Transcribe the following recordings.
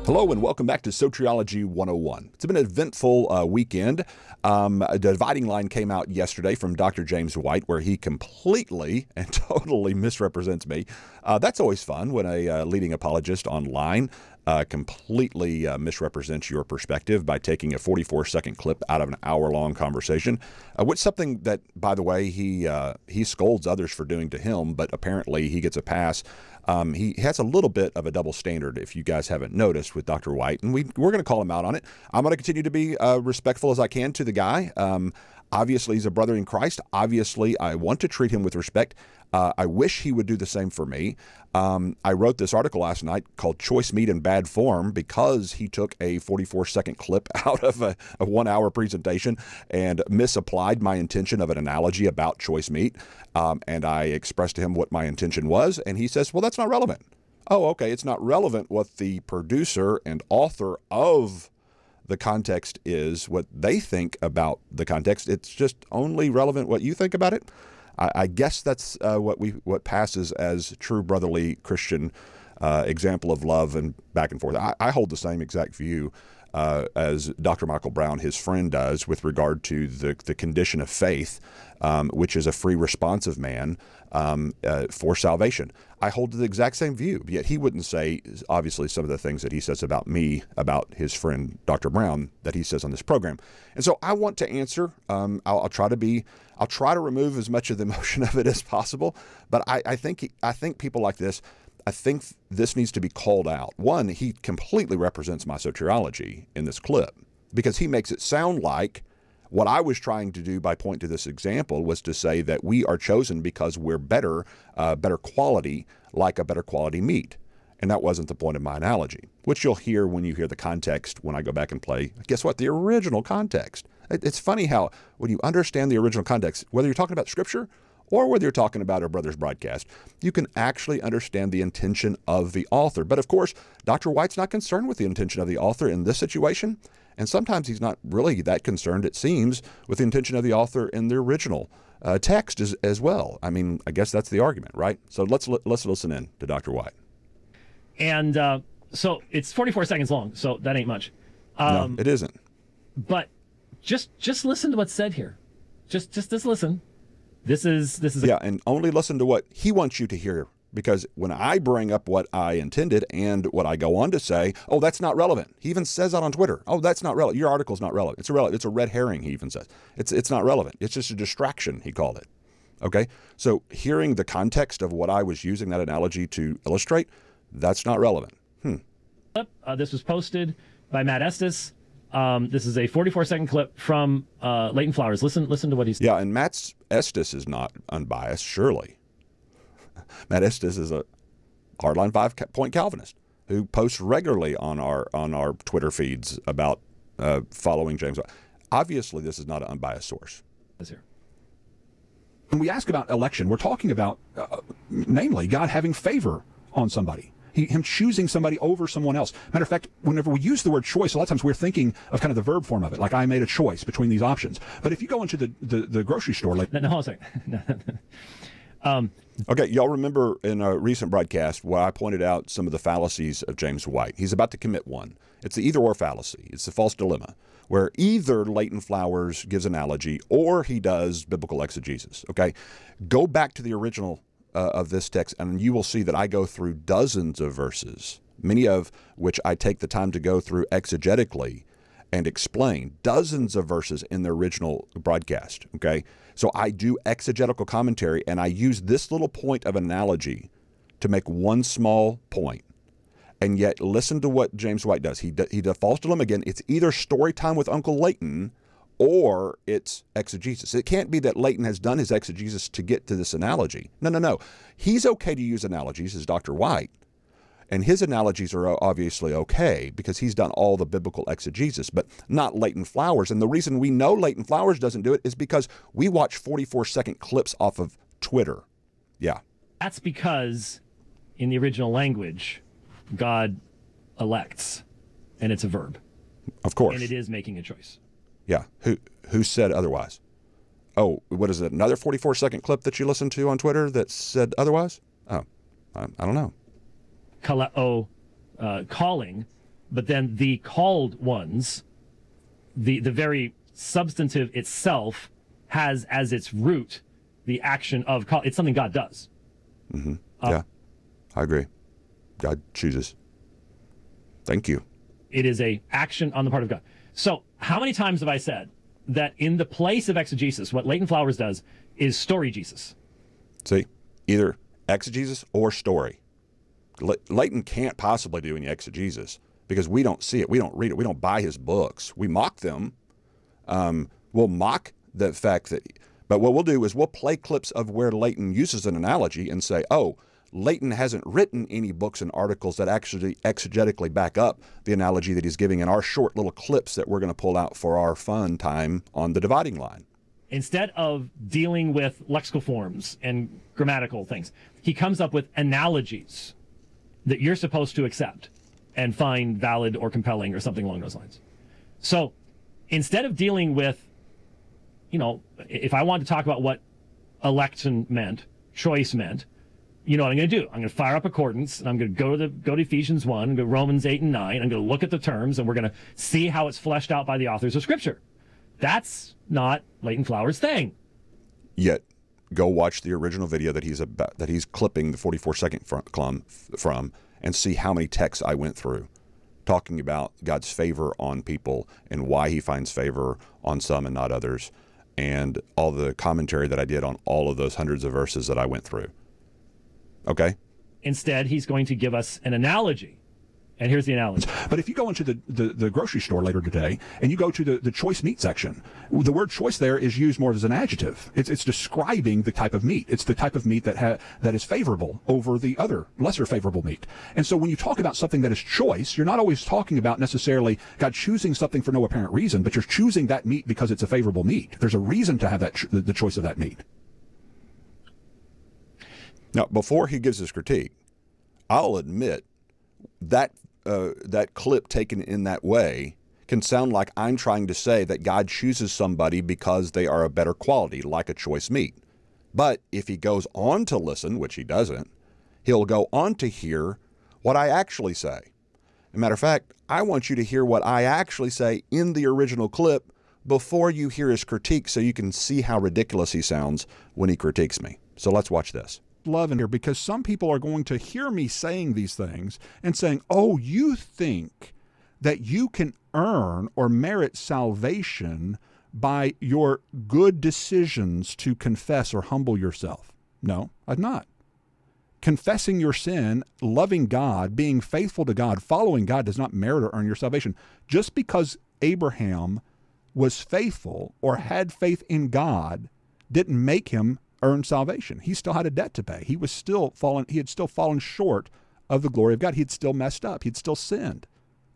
Hello and welcome back to Soteriology 101. It's been an eventful weekend. A dividing line came out yesterday from Dr. James White where he completely and totally misrepresents me. That's always fun when a leading apologist online completely misrepresents your perspective by taking a 44-second clip out of an hour-long conversation, which is something that, by the way, he scolds others for doing to him, but apparently he gets a pass. He has a little bit of a double standard, if you guys haven't noticed, with Dr. White, and we're going to call him out on it. I'm going to continue to be respectful as I can to the guy. Obviously, he's a brother in Christ. Obviously, I want to treat him with respect. I wish he would do the same for me. I wrote this article last night called Choice Meat in Bad Form because he took a 44-second clip out of a 1-hour presentation and misapplied my intention of an analogy about choice meat. And I expressed to him what my intention was, and he says, well, that's not relevant. Oh, okay, it's not relevant what the producer and author of the context is, what they think about the context. It's just only relevant what you think about it. I guess that's what passes as true brotherly Christian example of love and back and forth. I hold the same exact view as Dr. Michael Brown, his friend, does with regard to the condition of faith, which is a free response of man for salvation. I hold the exact same view, yet he wouldn't say, obviously, some of the things that he says about me, about his friend, Dr. Brown, that he says on this program. And so I want to answer. I'll try to remove as much of the emotion of it as possible. But I think people like this, I think this needs to be called out. One, he completely represents my soteriology in this clip because he makes it sound like what I was trying to do by pointing to this example was to say that we are chosen because we're better quality, like a better quality meat. And that wasn't the point of my analogy, which you'll hear when you hear the context when I go back and play. Guess what? The original context. It's funny how when you understand the original context, whether you're talking about Scripture or whether you're talking about our brother's broadcast, you can actually understand the intention of the author. But of course, Dr. White's not concerned with the intention of the author in this situation. And sometimes he's not really that concerned, it seems, with the intention of the author in the original text as well. I mean, I guess that's the argument, right? So let's listen in to Dr. White. And so it's 44 seconds long, so that ain't much. No, it isn't. But just listen to what's said here. Just listen. This is yeah, and only listen to what he wants you to hear. Because when I bring up what I intended and what I go on to say, oh, that's not relevant. He even says that on Twitter. Oh, that's not relevant. Your article's not relevant. It's irrelevant. It's a red herring, he even says. It's not relevant. It's just a distraction, he called it. Okay? So hearing the context of what I was using that analogy to illustrate, that's not relevant. This was posted by Matt Estes. This is a 44-second clip from Leighton Flowers. Listen to what he's. Yeah, and Matt Estes is not unbiased, surely. Matt Estes is a hardline 5-point Calvinist who posts regularly on our Twitter feeds about following James White. Obviously, this is not an unbiased source. When we ask about election, we're talking about, namely, God having favor on somebody. Him choosing somebody over someone else. Matter of fact, whenever we use the word choice, a lot of times we're thinking of kind of the verb form of it, like I made a choice between these options. But if you go into the grocery store, like no, sorry. Okay, y'all remember in a recent broadcast where I pointed out some of the fallacies of James White. He's about to commit one. It's the either-or fallacy. It's the false dilemma, where either Leighton Flowers gives analogy or he does biblical exegesis. Okay, go back to the original of this text, and you will see that I go through dozens of verses, many of which I take the time to go through exegetically and explain. Dozens of verses in the original broadcast, okay? So I do exegetical commentary, and I use this little point of analogy to make one small point. And yet, listen to what James White does. He does false dilemma again. It's either story time with Uncle Leighton or it's exegesis. It can't be that Leighton has done his exegesis to get to this analogy. No. He's okay to use analogies as Dr. White. And his analogies are obviously okay because he's done all the biblical exegesis, but not Leighton Flowers. And the reason we know Leighton Flowers doesn't do it is because we watch 44-second clips off of Twitter. Yeah. That's because in the original language, God elects, and it's a verb. Of course. And it is making a choice. Yeah. Who said otherwise? Oh, what is it? Another 44-second clip that you listened to on Twitter that said otherwise? Oh, I don't know. Calling but then the called ones, the very substantive itself has as its root the action of call. It's something God does. Yeah, I agree. God chooses. Thank you. It is a action on the part of God. So how many times have I said that in the place of exegesis, what Leighton Flowers does is story Jesus? See, either exegesis or story. Leighton can't possibly do any exegesis because we don't see it. We don't read it. We don't buy his books. We mock them. We'll mock the fact that, but what we'll do is we'll play clips of where Leighton uses an analogy and say, oh, Leighton hasn't written any books and articles that actually exegetically back up the analogy that he's giving in our short little clips that we're going to pull out for our fun time on the dividing line. Instead of dealing with lexical forms and grammatical things, he comes up with analogies that you're supposed to accept and find valid or compelling or something along those lines. So instead of dealing with, you know, if I want to talk about what election meant, choice meant, you know what I'm going to do? I'm going to fire up accordance, and I'm going to go to Ephesians 1, go to Romans 8 and 9. I'm going to look at the terms, and we're going to see how it's fleshed out by the authors of Scripture. That's not Leighton Flowers' thing. Yet, go watch the original video that he's clipping the 44-second from and see how many texts I went through talking about God's favor on people and why he finds favor on some and not others, and all the commentary that I did on all of those hundreds of verses that I went through. Okay? Instead, he's going to give us an analogy. And here's the analogy. But if you go into the grocery store later today and you go to the choice meat section, the word choice there is used more as an adjective. It's describing the type of meat. It's the type of meat that is favorable over the other lesser favorable meat. And so when you talk about something that is choice, you're not always talking about necessarily God choosing something for no apparent reason, but you're choosing that meat because it's a favorable meat. There's a reason to have that the choice of that meat. Now, before he gives his critique, I'll admit that that clip taken in that way can sound like I'm trying to say that God chooses somebody because they are a better quality, like a choice meat. But if he goes on to listen, which he doesn't, he'll go on to hear what I actually say. As a matter of fact, I want you to hear what I actually say in the original clip before you hear his critique so you can see how ridiculous he sounds when he critiques me. So let's watch this. Love in here, because some people are going to hear me saying these things and saying, oh, you think that you can earn or merit salvation by your good decisions to confess or humble yourself. No, I'm not. Confessing your sin, loving God, being faithful to God, following God does not merit or earn your salvation. Just because Abraham was faithful or had faith in God didn't make him earn salvation. He still had a debt to pay. He had still fallen short of the glory of God. He had still messed up. He'd still sinned.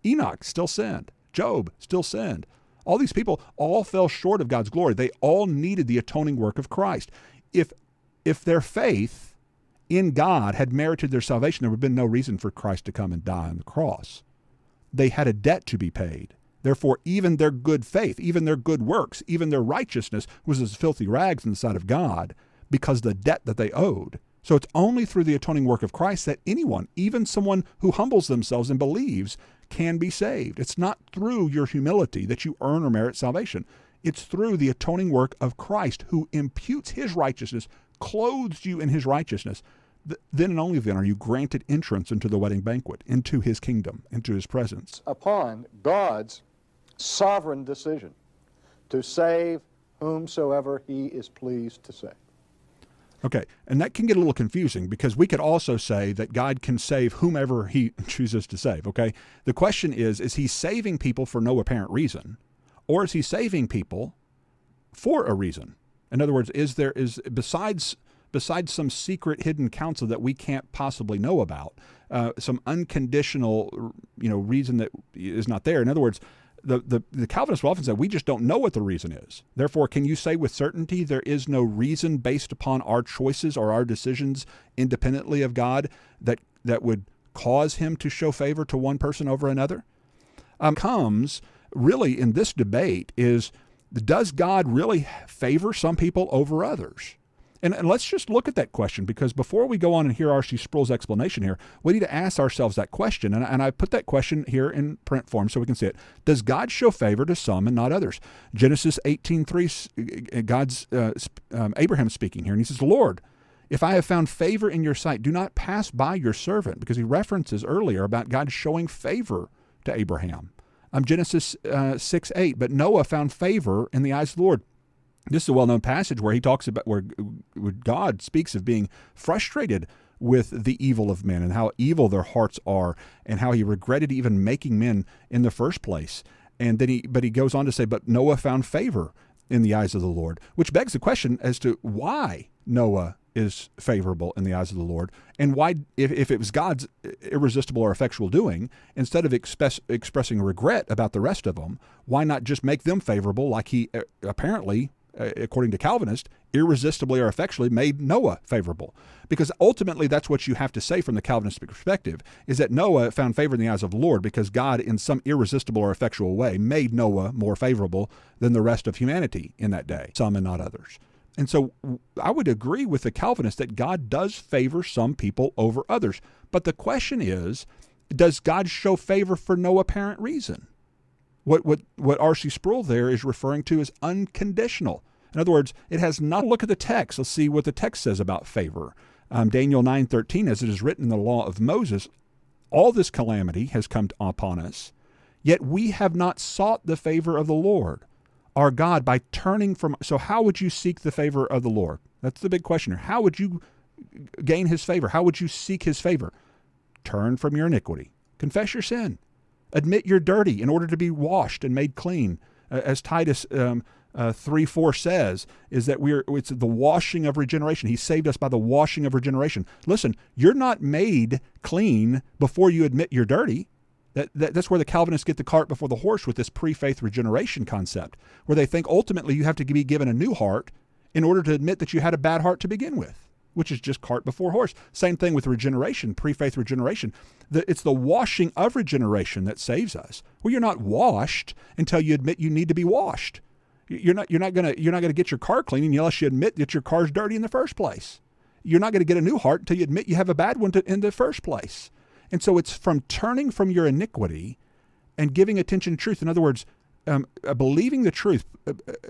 Enoch still sinned. Job still sinned. All these people all fell short of God's glory. They all needed the atoning work of Christ. If their faith in God had merited their salvation, there would have been no reason for Christ to come and die on the cross. They had a debt to be paid. Therefore, even their good faith, even their good works, even their righteousness was as filthy rags in the sight of God, because the debt that they owed. So it's only through the atoning work of Christ that anyone, even someone who humbles themselves and believes, can be saved. It's not through your humility that you earn or merit salvation. It's through the atoning work of Christ, who imputes his righteousness, clothes you in his righteousness. Then and only then are you granted entrance into the wedding banquet, into his kingdom, into his presence. Upon God's sovereign decision to save whomsoever he is pleased to save. Okay, and that can get a little confusing, because we could also say that God can save whomever he chooses to save, okay? The question is he saving people for no apparent reason, or is he saving people for a reason? In other words, is besides some secret hidden counsel that we can't possibly know about, some unconditional, reason that is not there? In other words, the Calvinists will often say, we just don't know what the reason is. Therefore, can you say with certainty there is no reason based upon our choices or our decisions independently of God that would cause him to show favor to one person over another? Comes really in this debate is, does God really favor some people over others? And let's just look at that question, because before we go on and hear R.C. Sproul's explanation here, we need to ask ourselves that question. And I put that question here in print form so we can see it. Does God show favor to some and not others? Genesis 18:3, God's Abraham speaking here, and he says, Lord, if I have found favor in your sight, do not pass by your servant, because he references earlier about God showing favor to Abraham. Genesis 6:8, but Noah found favor in the eyes of the Lord. This is a well-known passage where he talks about where God speaks of being frustrated with the evil of men and how evil their hearts are and how he regretted even making men in the first place. And then but he goes on to say, but Noah found favor in the eyes of the Lord, which begs the question as to why Noah is favorable in the eyes of the Lord, and why, if it was God's irresistible or effectual doing, instead of expressing regret about the rest of them, why not just make them favorable like he apparently, according to Calvinists, irresistibly or effectually made Noah favorable? Because ultimately that's what you have to say from the Calvinist perspective, is that Noah found favor in the eyes of the Lord because God, in some irresistible or effectual way, made Noah more favorable than the rest of humanity in that day, some and not others. And so I would agree with the Calvinists that God does favor some people over others. But the question is, does God show favor for no apparent reason? What R.C. Sproul there is referring to is unconditional. In other words, it has not. Look at the text. Let's see what the text says about favor. Daniel 9:13, as it is written in the law of Moses, all this calamity has come upon us, yet we have not sought the favor of the Lord our God by turning from. So how would you seek the favor of the Lord? That's the big question here. How would you gain his favor? How would you seek his favor? Turn from your iniquity. Confess your sin. Admit you're dirty in order to be washed and made clean. As Titus 3:4 says, is that it's the washing of regeneration. He saved us by the washing of regeneration. Listen, you're not made clean before you admit you're dirty. That's where the Calvinists get the cart before the horse with this pre-faith regeneration concept, where they think ultimately you have to be given a new heart in order to admit that you had a bad heart to begin with, which is just cart before horse. Same thing with regeneration, pre-faith regeneration. It's the washing of regeneration that saves us. Well, you're not washed until you admit you need to be washed. You're not gonna get your car clean unless you admit that your car's dirty in the first place. You're not going to get a new heart until you admit you have a bad one in the first place. And so it's from turning from your iniquity and giving attention to truth. In other words, believing the truth,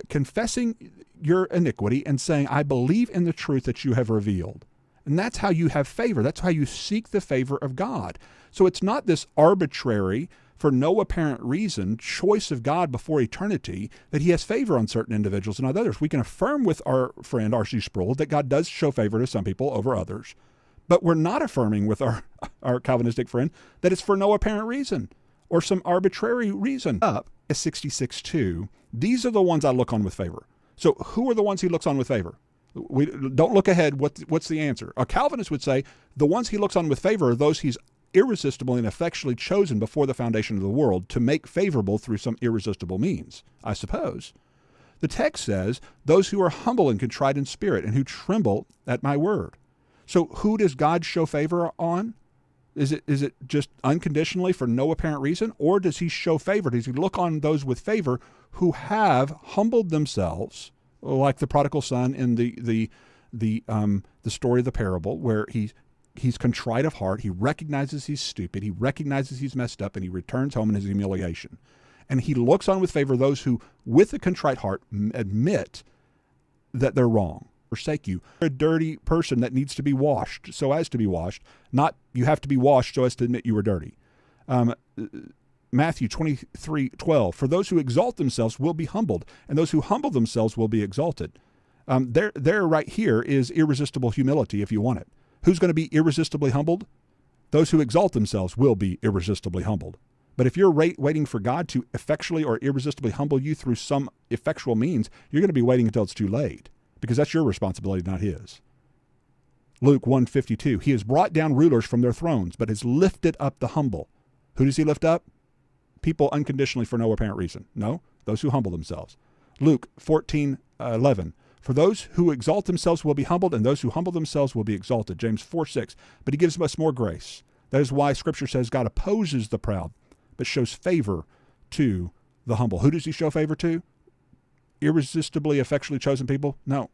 confessing your iniquity and saying, I believe in the truth that you have revealed. And that's how you have favor. That's how you seek the favor of God. So it's not this arbitrary, for no apparent reason, choice of God before eternity that he has favor on certain individuals and not others. We can affirm with our friend R.C. Sproul that God does show favor to some people over others. But we're not affirming with our Calvinistic friend that it's for no apparent reason or some arbitrary reason. Up 66:2, these are the ones I look on with favor. So who are the ones he looks on with favor? We don't look ahead. What's the answer? A Calvinist would say the ones he looks on with favor are those he's irresistibly and effectually chosen before the foundation of the world to make favorable through some irresistible means, I suppose. The text says, those who are humble and contrite in spirit and who tremble at my word. So who does God show favor on? Is it just unconditionally for no apparent reason? Or does he show favor? Does he look on those with favor who have humbled themselves, like the prodigal son in the story of the parable, where he's contrite of heart, he recognizes he's stupid, he recognizes he's messed up, and he returns home in his humiliation. And he looks on with favor those who, with a contrite heart, admit that they're wrong. Forsake you. You're a dirty person that needs to be washed so as to be washed, not you have to be washed so as to admit you were dirty. Matthew 23:12, for those who exalt themselves will be humbled, and those who humble themselves will be exalted. There right here is irresistible humility if you want it. Who's going to be irresistibly humbled? Those who exalt themselves will be irresistibly humbled. But if you're waiting for God to effectually or irresistibly humble you through some effectual means, you're going to be waiting until it's too late, because that's your responsibility, not his. Luke 1:52, he has brought down rulers from their thrones, but has lifted up the humble. Who does he lift up? People unconditionally for no apparent reason. No, those who humble themselves. Luke 14:11, for those who exalt themselves will be humbled, and those who humble themselves will be exalted. James 4:6, but he gives us more grace. That is why Scripture says God opposes the proud, but shows favor to the humble. Who does he show favor to? Irresistibly, effectually chosen people? No.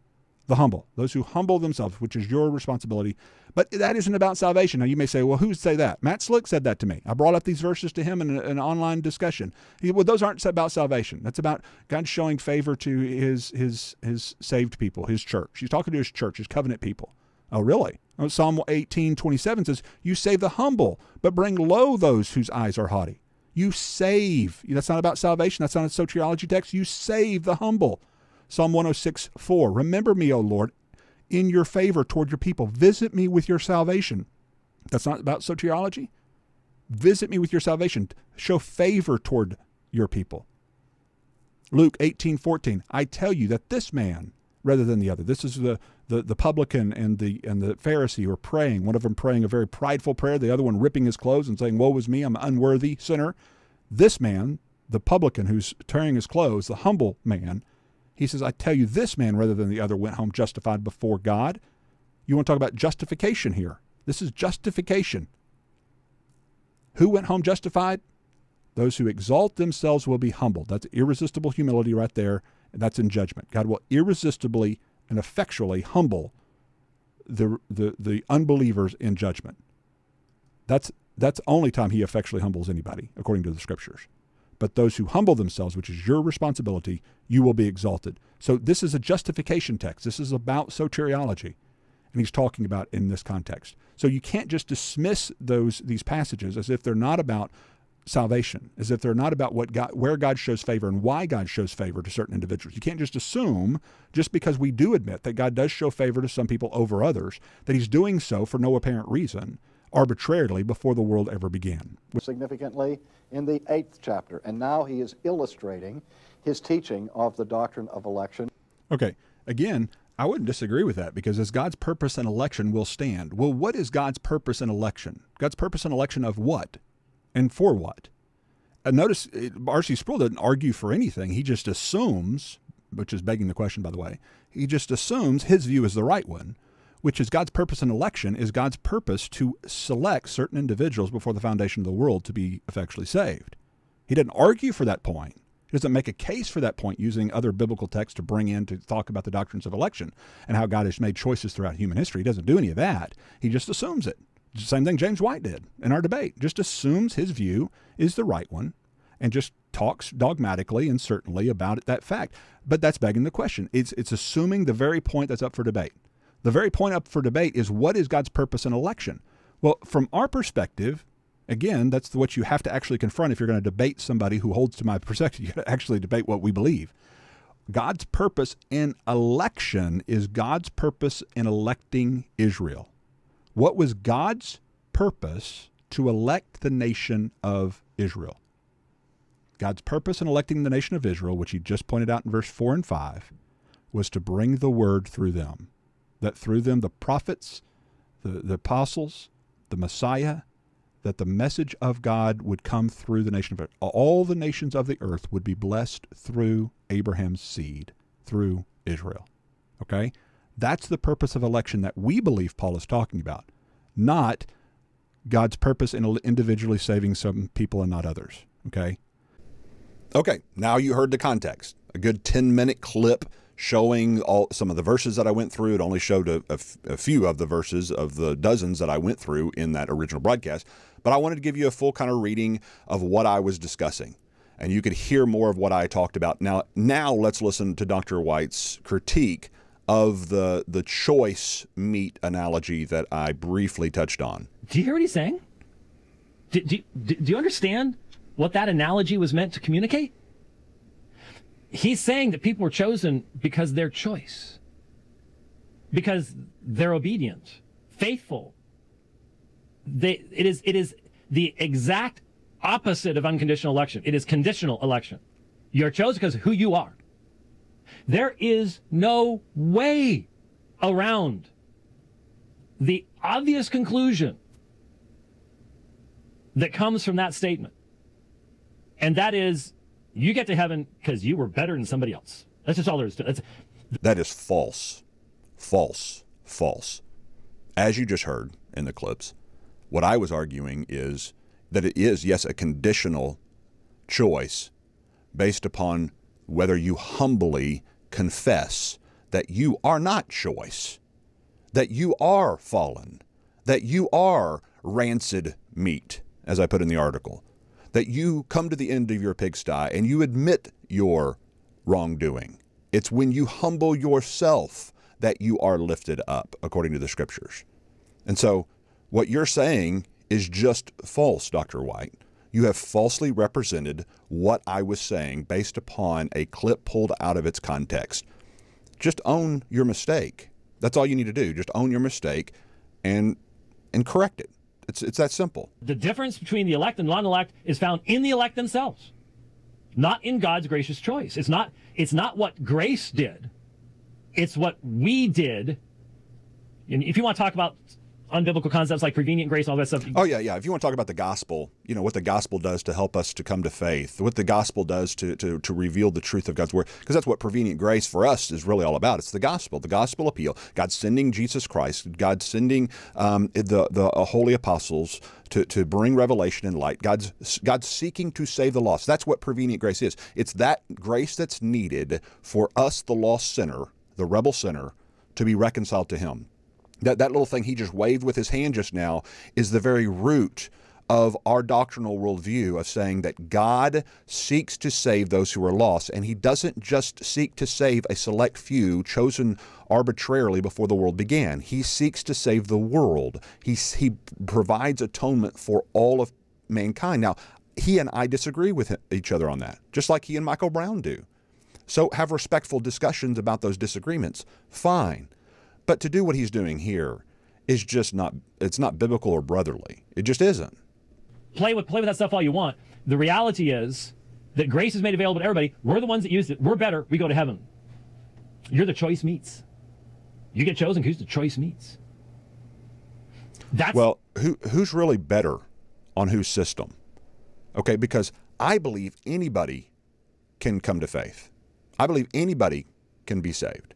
the humble, those who humble themselves, which is your responsibility. But that isn't about salvation. Now, you may say, well, who would say that? Matt Slick said that to me. I brought up these verses to him in an online discussion. Well, those aren't about salvation. That's about God showing favor to his saved people, his church. He's talking to his church, his covenant people. Oh, really? Oh, Psalm 18:27 says, you save the humble, but bring low those whose eyes are haughty. You save. That's not about salvation. That's not a soteriology text. You save the humble. Psalm 106:4. Remember me, O Lord, in your favor toward your people. Visit me with your salvation. That's not about soteriology. Visit me with your salvation. Show favor toward your people. Luke 18:14. I tell you that this man, rather than the other. This is the publican and the Pharisee who are praying. One of them praying a very prideful prayer. The other one ripping his clothes and saying, woe is me, I'm an unworthy sinner. This man, the publican who's tearing his clothes, the humble man, he says, I tell you, this man, rather than the other, went home justified before God. You want to talk about justification here. This is justification. Who went home justified? Those who exalt themselves will be humbled. That's irresistible humility right there. And that's in judgment. God will irresistibly and effectually humble the unbelievers in judgment. That's the only time he effectually humbles anybody, according to the scriptures. But those who humble themselves, which is your responsibility, you will be exalted. So this is a justification text. This is about soteriology. And he's talking about in this context. So you can't just dismiss these passages as if they're not about salvation, as if they're not about where God shows favor and why God shows favor to certain individuals. You can't just assume, just because we do admit that God does show favor to some people over others, that he's doing so for no apparent reason, arbitrarily, before the world ever began. Significantly in the 8th chapter, and now he is illustrating his teaching of the doctrine of election. Okay, again, I wouldn't disagree with that, because as God's purpose in election will stand. Well, what is God's purpose in election? God's purpose in election of what? And for what? And notice, R.C. Sproul doesn't argue for anything. He just assumes, which is begging the question, by the way, he just assumes his view is the right one, which is God's purpose in election is God's purpose to select certain individuals before the foundation of the world to be effectually saved. He doesn't argue for that point. He doesn't make a case for that point using other biblical texts to bring in to talk about the doctrines of election and how God has made choices throughout human history. He doesn't do any of that. He just assumes it. Same thing James White did in our debate. Just assumes his view is the right one and just talks dogmatically and certainly about that fact. But that's begging the question. It's assuming the very point that's up for debate. The very point up for debate is, what is God's purpose in election? Well, from our perspective, again, that's what you have to actually confront if you're going to debate somebody who holds to my perspective. You got to actually debate what we believe. God's purpose in election is God's purpose in electing Israel. What was God's purpose to elect the nation of Israel? God's purpose in electing the nation of Israel, which he just pointed out in verse 4 and 5, was to bring the word through them. That through them the prophets, the apostles, the Messiah, that the message of God would come through the nation of Israel. All the nations of the earth would be blessed through Abraham's seed, through Israel. Okay? That's the purpose of election that we believe Paul is talking about, not God's purpose in individually saving some people and not others. Okay? Okay, now you heard the context. A good 10-minute clip showing some of the verses that I went through. It only showed a few of the verses of the dozens that I went through in that original broadcast. But I wanted to give you a full kind of reading of what I was discussing, and you could hear more of what I talked about. Now let's listen to Dr. White's critique of the choice meat analogy that I briefly touched on. Do you hear what he's saying? Do you understand what that analogy was meant to communicate? He's saying that people were chosen because their choice, because they're obedient, faithful. It is the exact opposite of unconditional election. It is conditional election. You're chosen because of who you are. There is no way around the obvious conclusion that comes from that statement. And that is, you get to heaven because you were better than somebody else. That's just all there is to it. That is false. False. False. As you just heard in the clips, what I was arguing is that it is, yes, a conditional choice based upon whether you humbly confess that you are not choice, that you are fallen, that you are rancid meat, as I put in the article, that you come to the end of your pigsty and you admit your wrongdoing. It's when you humble yourself that you are lifted up, according to the scriptures. And so what you're saying is just false, Dr. White. You have falsely represented what I was saying based upon a clip pulled out of its context. Just own your mistake. That's all you need to do. Just own your mistake and correct it. It's that simple. The difference between the elect and non-elect is found in the elect themselves, not in God's gracious choice. It's not what grace did. It's what we did. And if you want to talk about unbiblical concepts like prevenient grace, all that stuff. Oh, yeah. If you want to talk about the gospel, you know, what the gospel does to help us to come to faith, what the gospel does to reveal the truth of God's word, because that's what prevenient grace for us is really all about. It's the gospel appeal. God sending Jesus Christ, God sending the holy apostles to bring revelation and light. God's seeking to save the lost. That's what prevenient grace is. It's that grace that's needed for us, the lost sinner, the rebel sinner, to be reconciled to him. That little thing he just waved with his hand just now is the very root of our doctrinal worldview of saying that God seeks to save those who are lost, and he doesn't just seek to save a select few chosen arbitrarily before the world began. He seeks to save the world. He provides atonement for all of mankind. Now, he and I disagree with each other on that, just like he and Michael Brown do. So have respectful discussions about those disagreements. Fine. But to do what he's doing here is just it's not biblical or brotherly. It just isn't. Play with that stuff all you want. The reality is that grace is made available to everybody. We're the ones that used it. We're better. We go to heaven. You're the choice meats. You get chosen because the choice meats. Well, who's really better on whose system? Okay, because I believe anybody can come to faith. I believe anybody can be saved.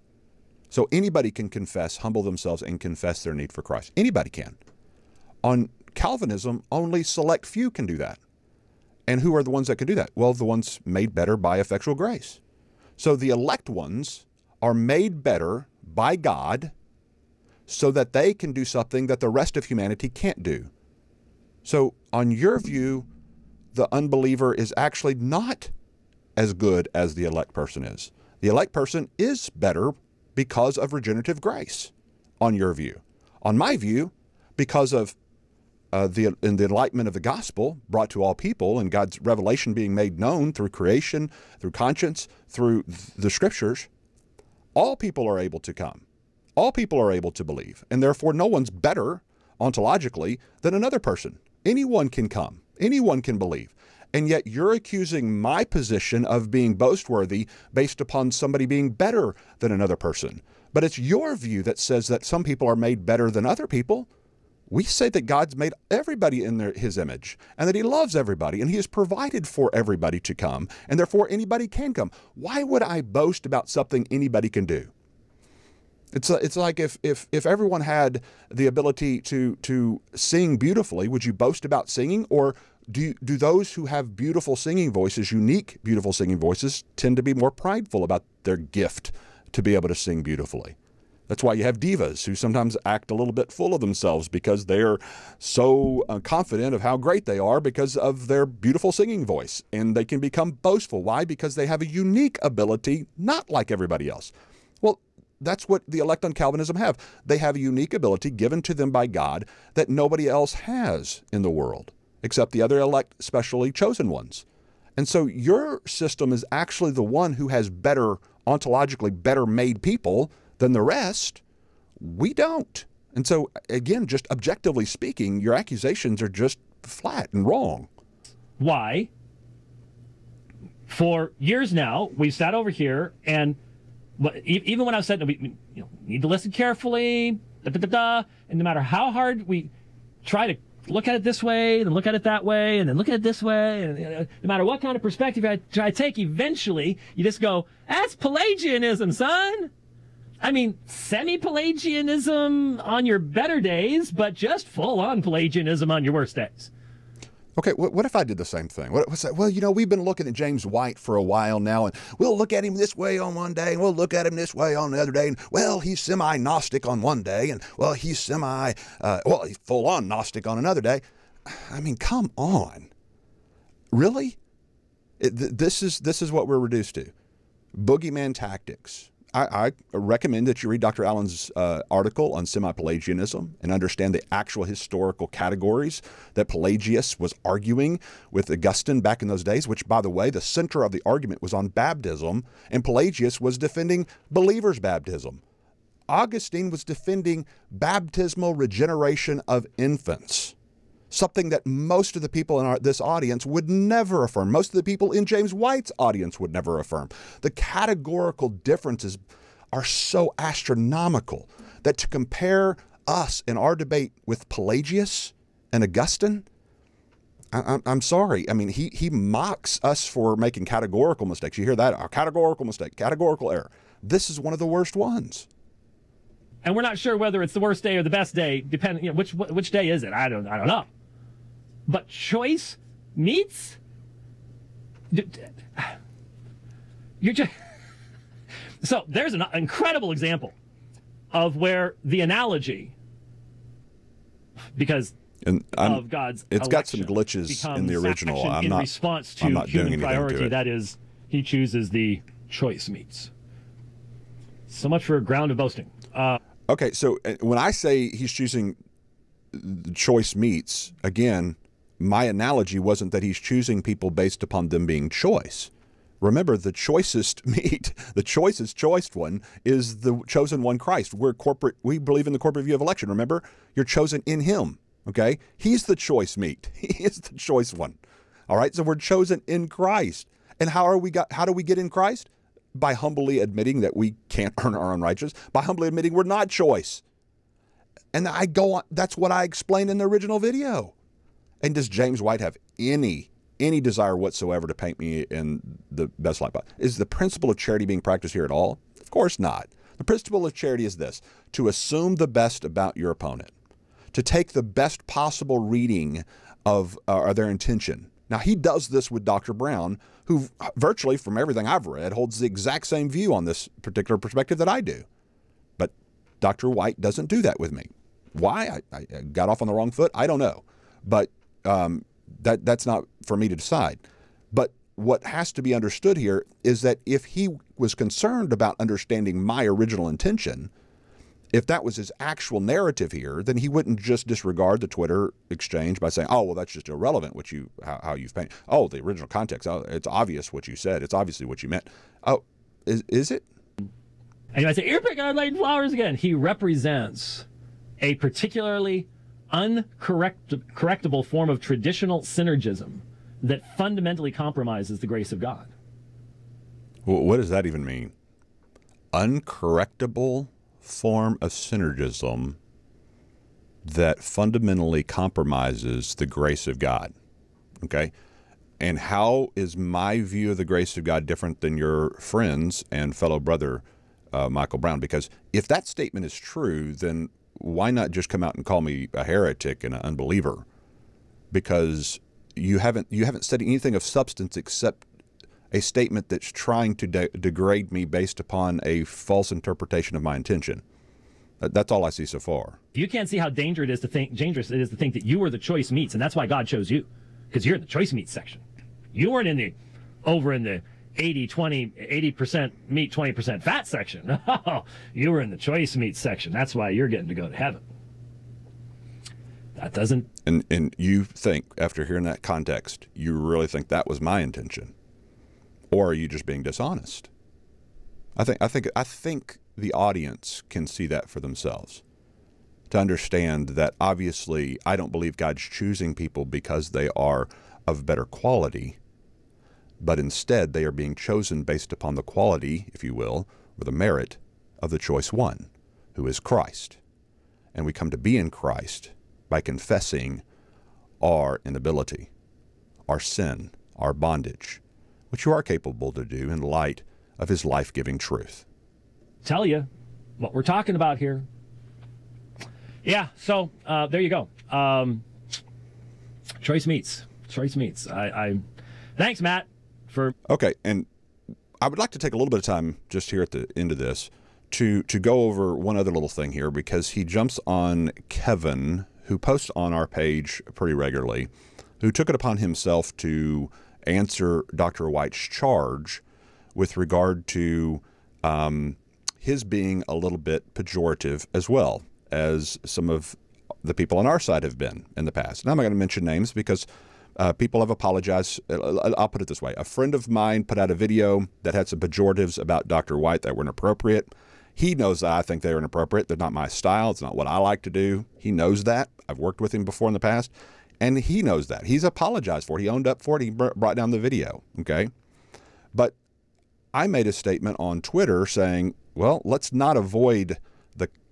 So anybody can confess, humble themselves, and confess their need for Christ. Anybody can. On Calvinism, only select few can do that. And who are the ones that can do that? Well, the ones made better by effectual grace. So the elect ones are made better by God so that they can do something that the rest of humanity can't do. So on your view, the unbeliever is actually not as good as the elect person is. The elect person is better because of regenerative grace, on your view. On my view, because of the enlightenment of the gospel brought to all people and God's revelation being made known through creation, through conscience, through the scriptures, all people are able to come. All people are able to believe. And therefore, no one's better ontologically than another person. Anyone can come. Anyone can believe. And yet you're accusing my position of being boastworthy based upon somebody being better than another person. But it's your view that says that some people are made better than other people. We say that God's made everybody in his image and that he loves everybody and he has provided for everybody to come, and therefore anybody can come. Why would I boast about something anybody can do? It's like if everyone had the ability to sing beautifully, would you boast about singing? Or do those who have beautiful singing voices, unique beautiful singing voices, tend to be more prideful about their gift to be able to sing beautifully? That's why you have divas who sometimes act a little bit full of themselves because they're so confident of how great they are because of their beautiful singing voice. And they can become boastful. Why? Because they have a unique ability, not like everybody else. Well, that's what the elect on Calvinism have. They have a unique ability given to them by God that nobody else has in the world, except the other elect, specially chosen ones. And so your system is actually the one who has better, ontologically better made people than the rest. We don't. And so, again, just objectively speaking, your accusations are just flat and wrong. Why? For years now, we've sat over here and even when I've said we need to listen carefully, and no matter how hard we try to look at it this way, then look at it that way, and then look at it this way, and no matter what kind of perspective I try to take, eventually you just go, that's Pelagianism, son. I mean, semi-Pelagianism on your better days, but just full-on Pelagianism on your worst days. Okay, what if I did the same thing? What's that? Well, you know, we've been looking at James White for a while now, and we'll look at him this way on one day, and we'll look at him this way on the other day, and, well, he's semi-Gnostic on one day, and, well, he's he's full-on Gnostic on another day. I mean, come on. Really? This is what we're reduced to. Boogeyman tactics. I recommend that you read Dr. Allen's article on semi-Pelagianism and understand the actual historical categories that Pelagius was arguing with Augustine back in those days, which, by the way, the center of the argument was on baptism, and Pelagius was defending believers' baptism. Augustine was defending baptismal regeneration of infants, something that most of the people in this audience would never affirm. Most of the people in James White's audience would never affirm. The categorical differences are so astronomical that to compare us in our debate with Pelagius and Augustine, I'm sorry. I mean, he mocks us for making categorical mistakes. You hear that? A categorical mistake, categorical error. This is one of the worst ones. And we're not sure whether it's the worst day or the best day, depending, you know, which day is it? I don't know. But choice meats? You're just... So there's an incredible example of where the analogy, because of God's it's got some glitches in the original. In response to human priority, that is, he chooses the choice meats. So much for a ground of boasting. Okay, so when I say he's choosing the choice meats, again, my analogy wasn't that he's choosing people based upon them being choice. Remember, the choicest meat, the choicest choiced one, is the chosen one, Christ. We believe in the corporate view of election. Remember, you're chosen in him, okay? He's the choice meat. He is the choice one, all right? So we're chosen in Christ. And how do we get in Christ? By humbly admitting that we can't earn our own righteousness, by humbly admitting we're not choice. And I go on, that's what I explained in the original video. And does James White have any desire whatsoever to paint me in the best light? Is the principle of charity being practiced here at all? Of course not. The principle of charity is this: to assume the best about your opponent, to take the best possible reading of their intention. Now, he does this with Dr. Brown, who virtually, from everything I've read, holds the exact same view on this particular perspective that I do. But Dr. White doesn't do that with me. Why? I got off on the wrong foot? I don't know. But that's not for me to decide. But what has to be understood here is that if he was concerned about understanding my original intention, if that was his actual narrative here, then he wouldn't just disregard the Twitter exchange by saying, oh, well, that's just irrelevant how you've painted. Oh, the original context. Oh, it's obvious what you said. It's obviously what you meant. Oh, is it? And I say, you're picking on Leighton Flowers again. He represents a particularly uncorrectable form of traditional synergism that fundamentally compromises the grace of God. Well, what does that even mean? Uncorrectable form of synergism that fundamentally compromises the grace of God. Okay? And how is my view of the grace of God different than your friends and fellow brother Michael Brown? Because if that statement is true, then why not just come out and call me a heretic and an unbeliever? Because you haven't said anything of substance except a statement that's trying to degrade me based upon a false interpretation of my intention. That's all I see so far. You can't see how dangerous it is to think that you were the choice meats, and that's why God chose you, because you're in the choice meat section. You weren't over in the 80% meat, 20% fat section. No, you were in the choice meat section. That's why you're getting to go to heaven. That doesn't... And you think, after hearing that context, you really think that was my intention? Or are you just being dishonest? I think the audience can see that for themselves, to understand that obviously I don't believe God's choosing people because they are of better quality, but instead they are being chosen based upon the quality, if you will, or the merit of the choice one, who is Christ. And we come to be in Christ by confessing our inability, our sin, our bondage, which you are capable to do in light of his life-giving truth. Tell you what we're talking about here. Yeah, so there you go. Choice meats. choice meats. Thanks, Matt, for... Okay, and I would like to take a little bit of time just here at the end of this to go over one other little thing here, because he jumps on Kevin, who posts on our page pretty regularly, who took it upon himself to answer Dr. White's charge with regard to his being a little bit pejorative as well as some of the people on our side have been in the past. And I'm not going to mention names because people have apologized. I'll put it this way. A friend of mine put out a video that had some pejoratives about Dr. White that were inappropriate. He knows that I think they're inappropriate. They're not my style. It's not what I like to do. He knows that. I've worked with him before in the past, and he knows that. He's apologized for it. He owned up for it. He brought down the video, okay? But I made a statement on Twitter saying, well, let's not avoid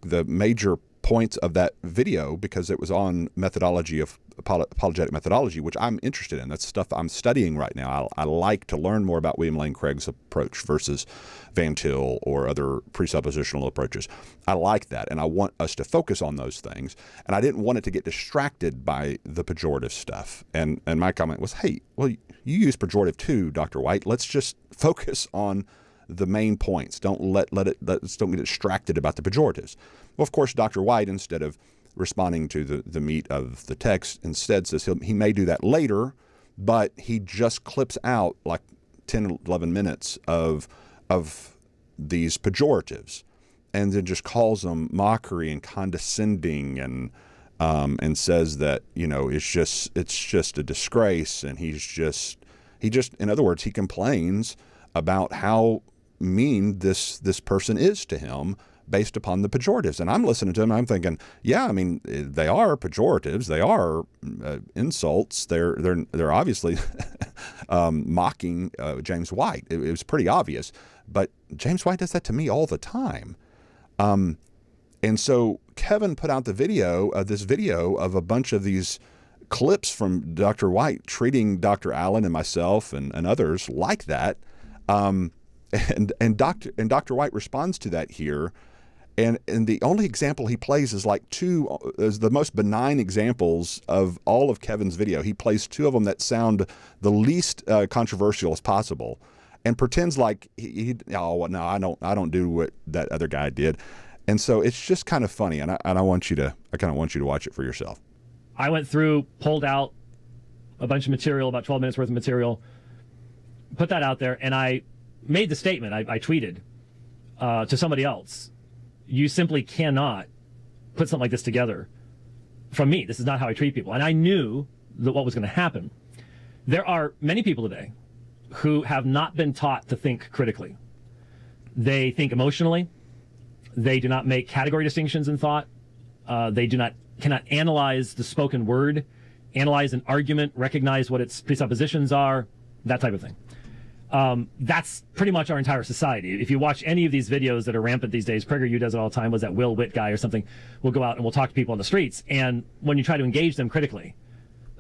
the major points of that video because it was on methodology of apologetic methodology, which I'm interested in. That's stuff I'm studying right now. I like to learn more about William Lane Craig's approach versus Van Til or other presuppositional approaches. I like that, and I want us to focus on those things. And I didn't want it to get distracted by the pejorative stuff. And my comment was, hey, well, you use pejorative too, Dr. White. Let's just focus on the main points. Don't let's don't get distracted about the pejoratives. Well, of course, Dr. White, instead of responding to the meat of the text, instead says he may do that later, but he just clips out like 10, 11 minutes of these pejoratives and then just calls them mockery and condescending and says that, you know, it's just a disgrace. And he just, in other words, he complains about how mean this person is to him based upon the pejoratives. And I'm listening to him, and I'm thinking, yeah, I mean, they are pejoratives, they are insults, they're obviously mocking James White. It was pretty obvious, but James White does that to me all the time. And so Kevin put out the video, this video of a bunch of these clips from Dr. White treating Dr. Allen and myself and others like that. And Dr. White responds to that here. And the only example he plays is like is the most benign examples of all of Kevin's video. He plays two of them that sound the least controversial as possible, and pretends like oh no, I don't do what that other guy did. And so it's just kind of funny, and I kind of want you to watch it for yourself. I went through, pulled out a bunch of material, about 12 minutes worth of material, put that out there, and I made the statement. I tweeted to somebody else. You simply cannot put something like this together from me. This is not how I treat people. And I knew that what was going to happen. There are many people today who have not been taught to think critically. They think emotionally. They do not make category distinctions in thought. They cannot analyze the spoken word, analyze an argument, recognize what its presuppositions are, that type of thing. That's pretty much our entire society. If you watch any of these videos that are rampant these days, PragerU does it all the time, was that Will Witt guy or something, will go out and we'll talk to people on the streets, and when you try to engage them critically,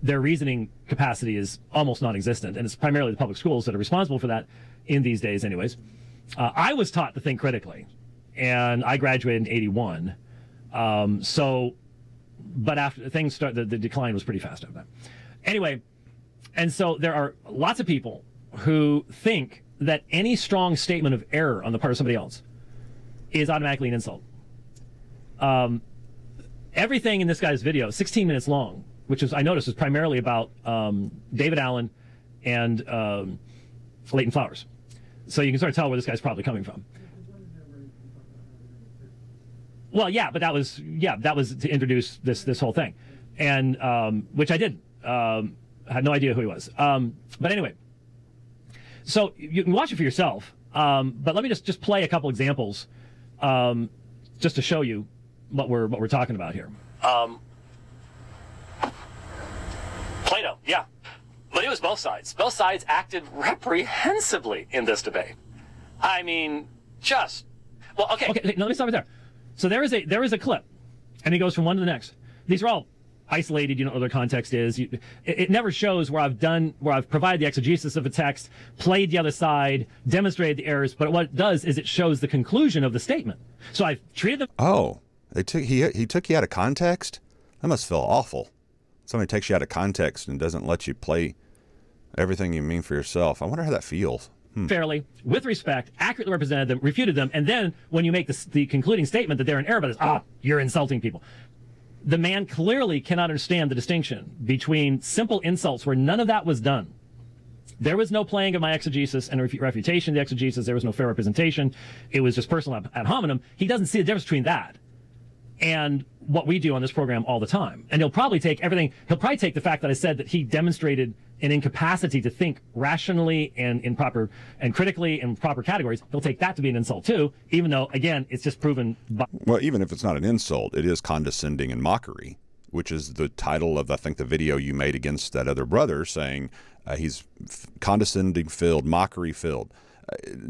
their reasoning capacity is almost non-existent, and it's primarily the public schools that are responsible for that in these days anyways. I was taught to think critically, and I graduated in '81, but after things started, the decline was pretty fast after that. Anyway, and so there are lots of people who think that any strong statement of error on the part of somebody else is automatically an insult. Everything in this guy's video, 16 minutes long, which is, I noticed, is primarily about David Allen and Leighton Flowers. So you can sort of tell where this guy's probably coming from. Well, yeah, but that was to introduce this whole thing, and which I didn't. I had no idea who he was. But anyway. So you can watch it for yourself, but let me just play a couple examples, just to show you what we're talking about here. Plato, yeah, but it was both sides. Both sides acted reprehensibly in this debate. I mean, okay. Let me stop right there. So there is a clip, and he goes from one to the next. These are all isolated, you know what their context is. It never shows where I've provided the exegesis of a text, played the other side, demonstrated the errors, but what it does is it shows the conclusion of the statement. So I've treated them. Oh, he took you out of context? That must feel awful. somebody takes you out of context and doesn't let you play everything you mean for yourself. I wonder how that feels. Fairly, with respect, accurately represented them, refuted them, and then when you make the concluding statement that they're in error about this, you're insulting people. The man clearly cannot understand the distinction between simple insults where none of that was done. There was no playing of my exegesis and refutation of the exegesis. There was no fair representation. It was just personal ad hominem. He doesn't see the difference between that and what we do on this program all the time. And he'll probably take everything. He'll probably take the fact that I said that he demonstrated an incapacity to think rationally and in proper and critically in proper categories. He'll take that to be an insult too, even though, again, it's just proven. Well, even if it's not an insult, it is condescending and mockery, which is the title of, I think, the video you made against that other brother, saying he's condescending filled, mockery filled.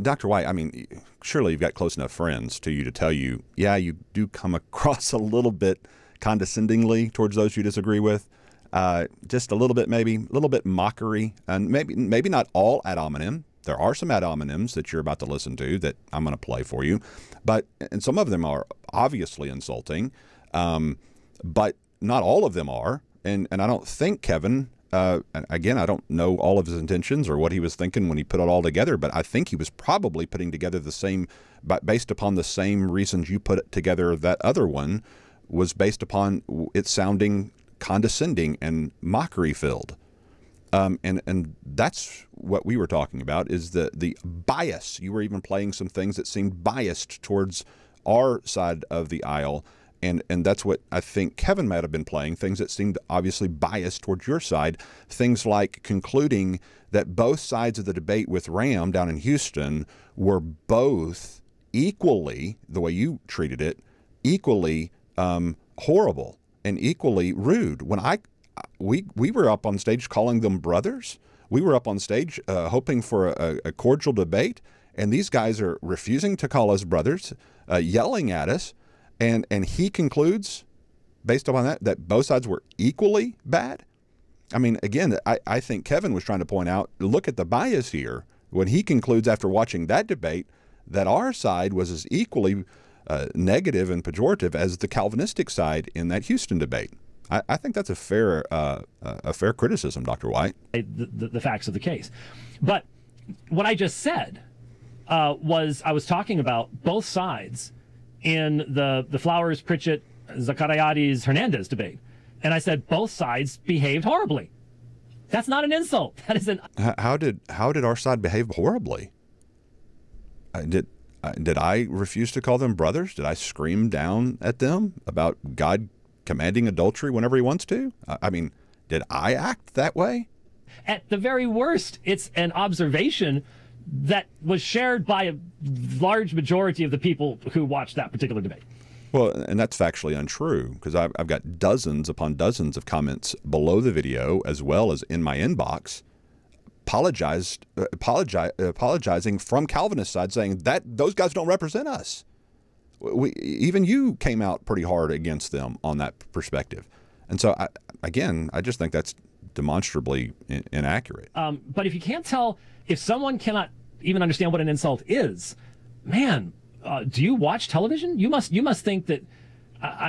Dr. White, I mean, surely you've got close enough friends to you to tell you, yeah, you do come across a little bit condescendingly towards those you disagree with. Just a little bit, maybe a little bit mockery, and maybe not all ad hominem. There are some ad hominems that you're about to listen to that I'm going to play for you, and some of them are obviously insulting, but not all of them are. And I don't think Kevin. Again, I don't know all of his intentions or what he was thinking when he put it all together, but I think he was probably putting together the same, based upon the same reasons you put it together. That other one was based upon it sounding condescending and mockery filled. And that's what we were talking about, is the bias. You were even playing some things that seemed biased towards our side of the aisle. And that's what I think Kevin might have been playing, things that seemed obviously biased towards your side, things like concluding that both sides of the debate with Ram down in Houston were both equally, the way you treated it, equally horrible and equally rude. When we were up on stage calling them brothers, we were up on stage hoping for a cordial debate, and these guys are refusing to call us brothers, yelling at us. And he concludes, based upon that both sides were equally bad. I mean, again, I think Kevin was trying to point out, look at the bias here, when he concludes after watching that debate that our side was as equally negative and pejorative as the Calvinistic side in that Houston debate. I think that's a fair criticism, Dr. White. The facts of the case. But what I just said was I was talking about both sides in the Flowers, Pritchett, Zachariades, Hernandez debate. And I said both sides behaved horribly. That's not an insult. That is an... How did our side behave horribly? Did I refuse to call them brothers? Did I scream down at them about God commanding adultery whenever he wants to? I mean, did I act that way? At the very worst, it's an observation that was shared by a large majority of the people who watched that particular debate. Well, and that's factually untrue, because I've got dozens upon dozens of comments below the video, as well as in my inbox, apologizing from Calvinist side, saying that those guys don't represent us. Even you came out pretty hard against them on that perspective. And so, I just think that's demonstrably inaccurate. But if you can't tell, if someone cannot even understand what an insult is, man, do you watch television? You must think that,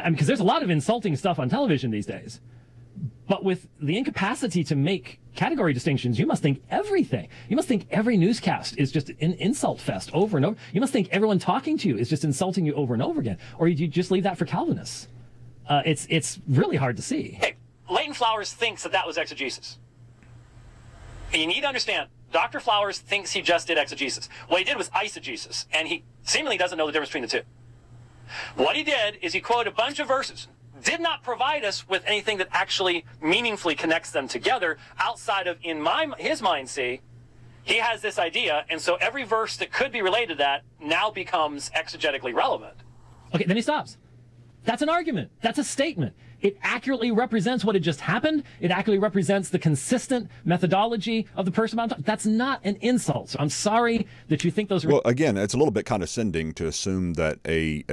because there's a lot of insulting stuff on television these days. But with the incapacity to make category distinctions, you must think everything. You must think every newscast is just an insult fest over and over. You must think everyone talking to you is just insulting you over and over again. Or you just leave that for Calvinists. It's really hard to see. Hey, Leighton Flowers thinks that was exegesis. And you need to understand, Dr. Flowers thinks he just did exegesis. What he did was eisegesis, and he seemingly doesn't know the difference between the two. What he did is he quoted a bunch of verses, did not provide us with anything that actually meaningfully connects them together outside of, in his mind, see, he has this idea, and so every verse that could be related to that now becomes exegetically relevant. Okay, then he stops. That's an argument. That's a statement. It accurately represents what had just happened. It accurately represents the consistent methodology of the person about to talk. That's not an insult. So I'm sorry that you think those are... Well, again, it's a little bit condescending to assume that a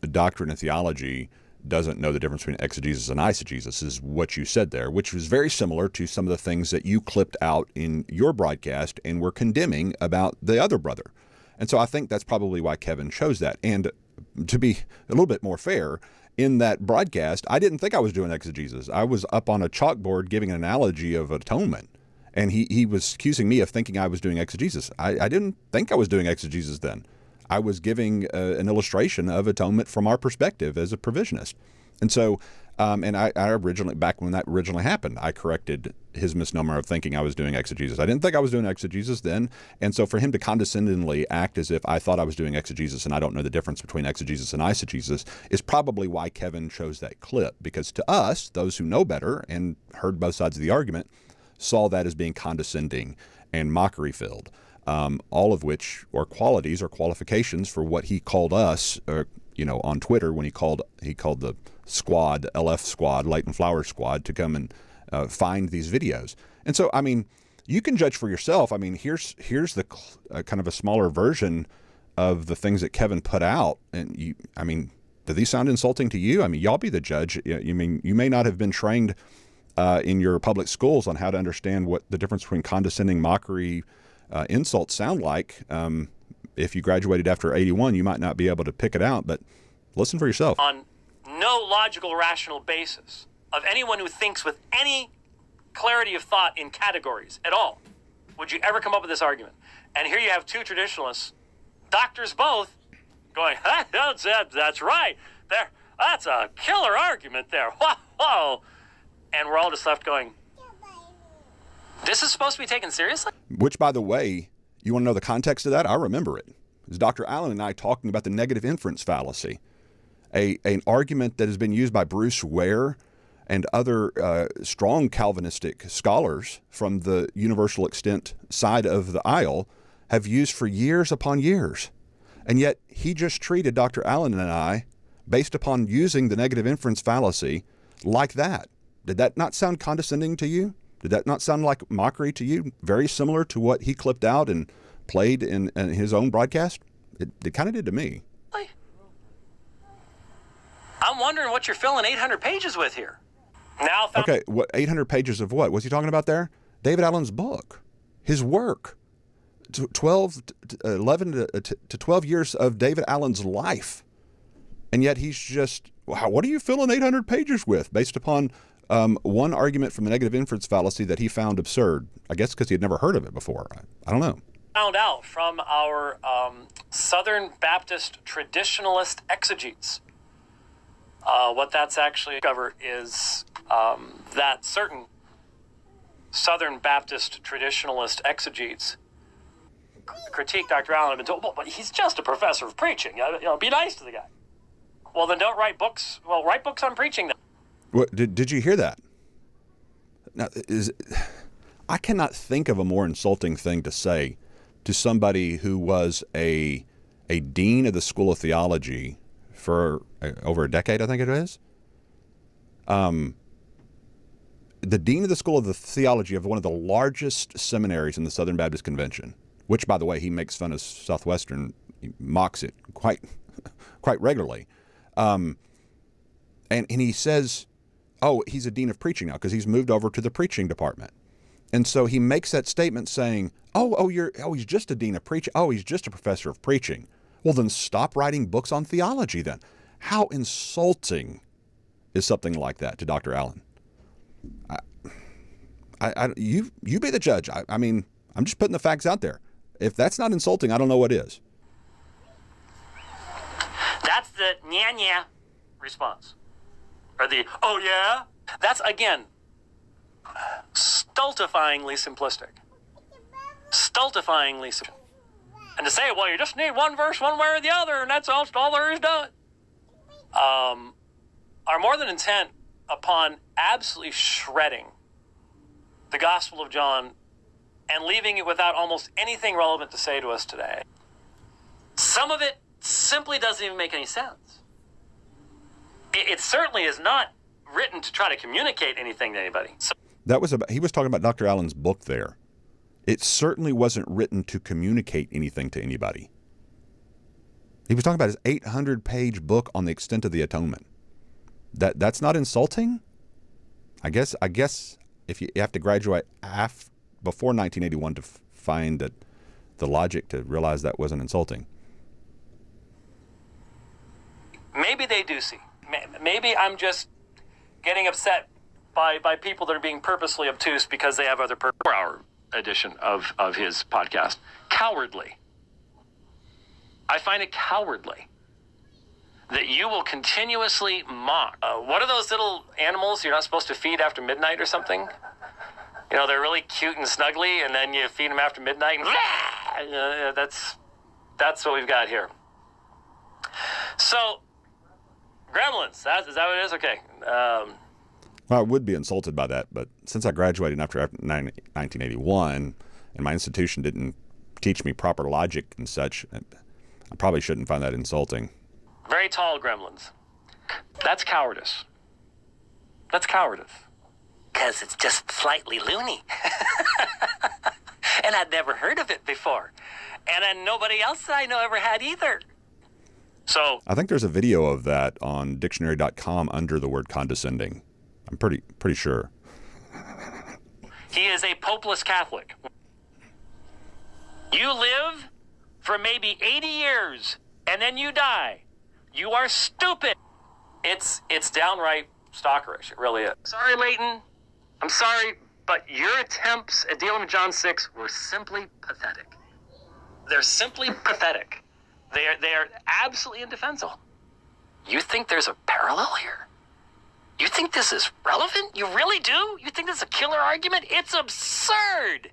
doctrine of theology doesn't know the difference between exegesis and eisegesis, is what you said there, which was very similar to some of the things that you clipped out in your broadcast and were condemning about the other brother. And so I think that's probably why Kevin chose that. And to be a little bit more fair, in that broadcast, I didn't think I was doing exegesis. I was up on a chalkboard giving an analogy of atonement. And he was accusing me of thinking I was doing exegesis. I didn't think I was doing exegesis then. I was giving an illustration of atonement from our perspective as a provisionist. And so, and I originally, back when that originally happened, I corrected his misnomer of thinking I was doing exegesis. I didn't think I was doing exegesis then. And so for him to condescendingly act as if I thought I was doing exegesis and I don't know the difference between exegesis and eisegesis is probably why Kevin chose that clip. Because to us, those who know better and heard both sides of the argument, saw that as being condescending and mockery-filled, all of which are qualities or qualifications for what he called us, on Twitter when he called the squad, LF squad, Leighton Flowers squad, to come and find these videos. And so, I mean, you can judge for yourself. I mean, here's the kind of a smaller version of the things that Kevin put out, and do these sound insulting to you? I mean, y'all be the judge. You may not have been trained in your public schools on how to understand what the difference between condescending, mockery, insults sound like. If you graduated after 81, you might not be able to pick it out, but listen for yourself. On no logical, rational basis of anyone who thinks with any clarity of thought in categories at all, would you ever come up with this argument? And here you have two traditionalists, doctors both, going, that's right. That's a killer argument there. Whoa. And we're all just left going, this is supposed to be taken seriously? Which, by the way, you want to know the context of that? I remember it. It was Dr. Allen and I talking about the negative inference fallacy, an argument that has been used by Bruce Ware and other strong Calvinistic scholars from the universal extent side of the aisle have used for years upon years. And yet he just treated Dr. Allen and I, based upon using the negative inference fallacy, like that. Did that not sound condescending to you? Did that not sound like mockery to you? Very similar to what he clipped out and played in his own broadcast? It kind of did to me. I'm wondering what you're filling 800 pages with here. Now, okay, what 800 pages of what? What's he talking about there? David Allen's book, his work, 11 to 12 years of David Allen's life. And yet he's just, wow, what are you filling 800 pages with based upon one argument from the negative inference fallacy that he found absurd? I guess because he had never heard of it before. I don't know. Found out from our Southern Baptist traditionalist exegetes. What that's actually covered is that certain Southern Baptist traditionalist exegetes critique Dr. Allen and been told, well, but he's just a professor of preaching. Be nice to the guy. Well, then don't write books. Well, write books on preaching then. What, did you hear that? Now, I cannot think of a more insulting thing to say to somebody who was a dean of the School of Theology for over a decade, I think it is. The dean of the School of Theology of one of the largest seminaries in the Southern Baptist Convention, which, by the way, he makes fun of Southwestern, he mocks it quite regularly. And he says, oh, he's a dean of preaching now because he's moved over to the preaching department. And so he makes that statement saying, he's just a dean of preaching. Oh, he's just a professor of preaching. Well, then stop writing books on theology then. How insulting is something like that to Dr. Allen? You be the judge. I mean, I'm just putting the facts out there. If that's not insulting, I don't know what is. That's the nya response. Or the, oh yeah? That's, again, stultifyingly simplistic. Stultifyingly simplistic. And to say, well, you just need one verse one way or the other, and that's all there is to it, are more than intent upon absolutely shredding the Gospel of John and leaving it without almost anything relevant to say to us today. Some of it simply doesn't even make any sense. It certainly is not written to try to communicate anything to anybody. So he was talking about Dr. Allen's book there. It certainly wasn't written to communicate anything to anybody. He was talking about his 800-page book on the extent of the atonement. That's not insulting? I guess if you have to graduate before 1981 to find that the logic to realize that wasn't insulting. Maybe they do see Maybe I'm just getting upset by people that are being purposely obtuse because they have other 4-hour edition of his podcast. Cowardly. I find it cowardly that you will continuously mock. What are those little animals you're not supposed to feed after midnight or something? You know, they're really cute and snuggly, and then you feed them after midnight. And, that's what we've got here. So, gremlins, is that what it is? Okay. Well, I would be insulted by that, but since I graduated after 1981 and my institution didn't teach me proper logic and such, I probably shouldn't find that insulting. Very tall gremlins. That's cowardice. That's cowardice. Because it's just slightly loony. And I'd never heard of it before. And then nobody else that I know ever had either. So I think there's a video of that on dictionary.com under the word condescending. I'm pretty sure. He is a popeless Catholic. You live for maybe 80 years and then you die. You are stupid. It's downright stalkerish. It really is. Sorry, Leighton. I'm sorry, but your attempts at dealing with John 6 were simply pathetic. They're simply pathetic. They are absolutely indefensible. You think there's a parallel here? You think this is relevant? You really do? You think this is a killer argument? It's absurd.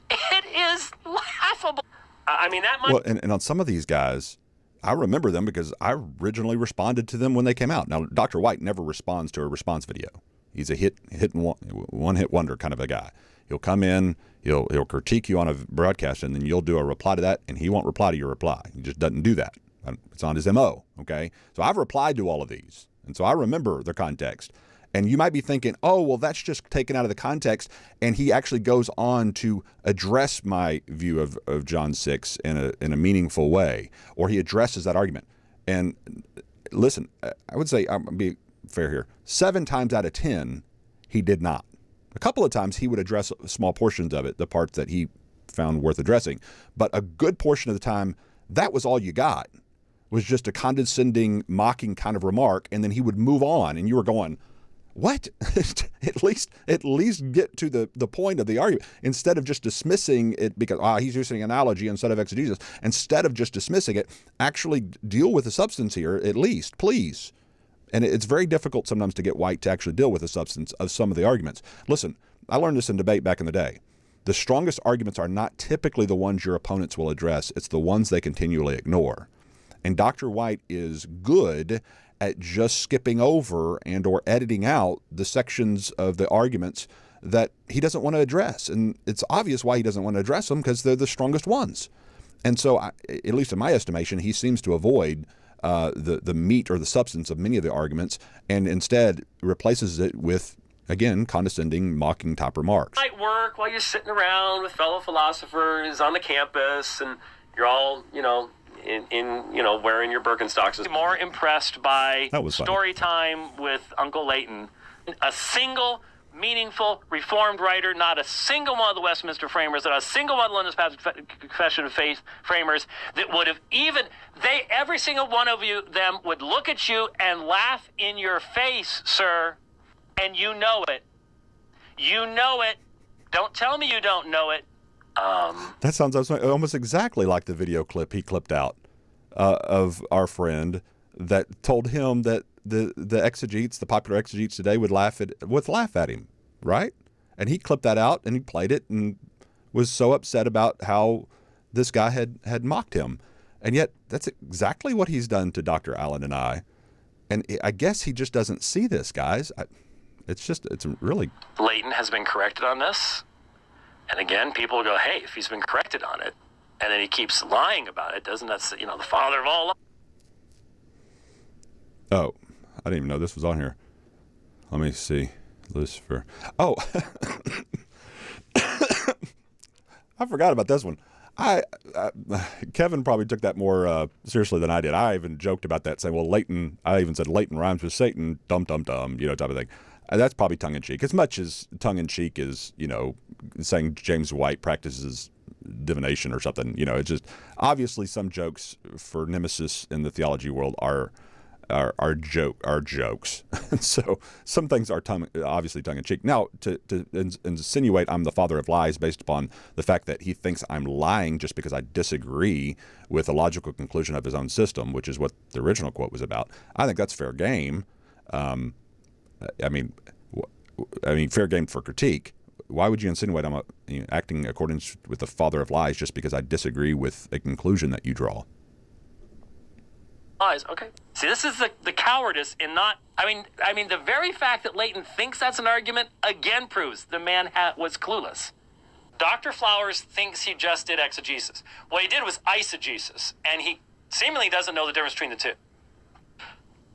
It is laughable. I mean, that might... Well, and on some of these guys, I remember them because I originally responded to them when they came out. Now, Dr. White never responds to a response video. He's a one-hit wonder kind of a guy. He'll come in, he'll critique you on a broadcast, and then you'll do a reply to that, and he won't reply to your reply. He just doesn't do that. It's on his MO, okay? So I've replied to all of these, and so I remember their context. And you might be thinking, oh, well, that's just taken out of the context, and he actually goes on to address my view of John 6 in a meaningful way, or he addresses that argument. And listen, I would say, I'm going to be fair here, 7 times out of 10, he did not. A couple of times he would address small portions of it, the parts that he found worth addressing. But a good portion of the time, that was all you got, was just a condescending, mocking kind of remark, and then he would move on, and you were going, what? at least get to the point of the argument, instead of just dismissing it because he's using analogy instead of exegesis. Instead of just dismissing it, actually deal with the substance here, at least, please. And it's very difficult sometimes to get White to actually deal with the substance of some of the arguments. Listen, I learned this in debate back in the day. The strongest arguments are not typically the ones your opponents will address. It's the ones they continually ignore. And Dr. White is good at just skipping over and or editing out the sections of the arguments that he doesn't want to address. And it's obvious why he doesn't want to address them, because they're the strongest ones. And so, at least in my estimation, he seems to avoid the meat or the substance of many of the arguments, and instead replaces it with, again, condescending, mocking type remarks. Might work while you're sitting around with fellow philosophers on the campus, and you're all, wearing your Birkenstocks. More impressed by story time with Uncle Leighton. A single meaningful Reformed writer, not a single one of the Westminster framers, not a single one of the London Baptist Confession of Faith framers that would have every single one of them would look at you and laugh in your face, sir, and you know it. You know it. Don't tell me you don't know it. That sounds almost exactly like the video clip he clipped out of our friend that told him that the exegetes, the popular exegetes today, would laugh at him, right? And he clipped that out and he played it and was so upset about how this guy had mocked him. And yet that's exactly what he's done to Dr. Allen and I. And I guess he just doesn't see this, guys. It's really... Leighton has been corrected on this. And again, people will go, hey, if he's been corrected on it, and then he keeps lying about it, doesn't that, the father of all lies? Oh, I didn't even know this was on here. Let me see. Lucifer. Oh, I forgot about this one. Kevin probably took that more seriously than I did. I even joked about that, saying, well, Leighton, I even said Leighton rhymes with Satan, dum, dum, dum, type of thing. That's probably tongue-in-cheek. As much as tongue-in-cheek is, saying James White practices divination or something. It's just obviously some jokes for nemesis in the theology world are are jokes. So some things are obviously tongue in cheek. Now, to insinuate I'm the father of lies based upon the fact that he thinks I'm lying just because I disagree with the logical conclusion of his own system, which is what the original quote was about, I think that's fair game. I mean, fair game for critique. Why would you insinuate I'm acting according with the father of lies just because I disagree with a conclusion that you draw? Lies. Okay. See, this is the cowardice in not. I mean, the very fact that Leighton thinks that's an argument again proves the man was clueless. Dr. Flowers thinks he just did exegesis. What he did was eisegesis, and he seemingly doesn't know the difference between the two.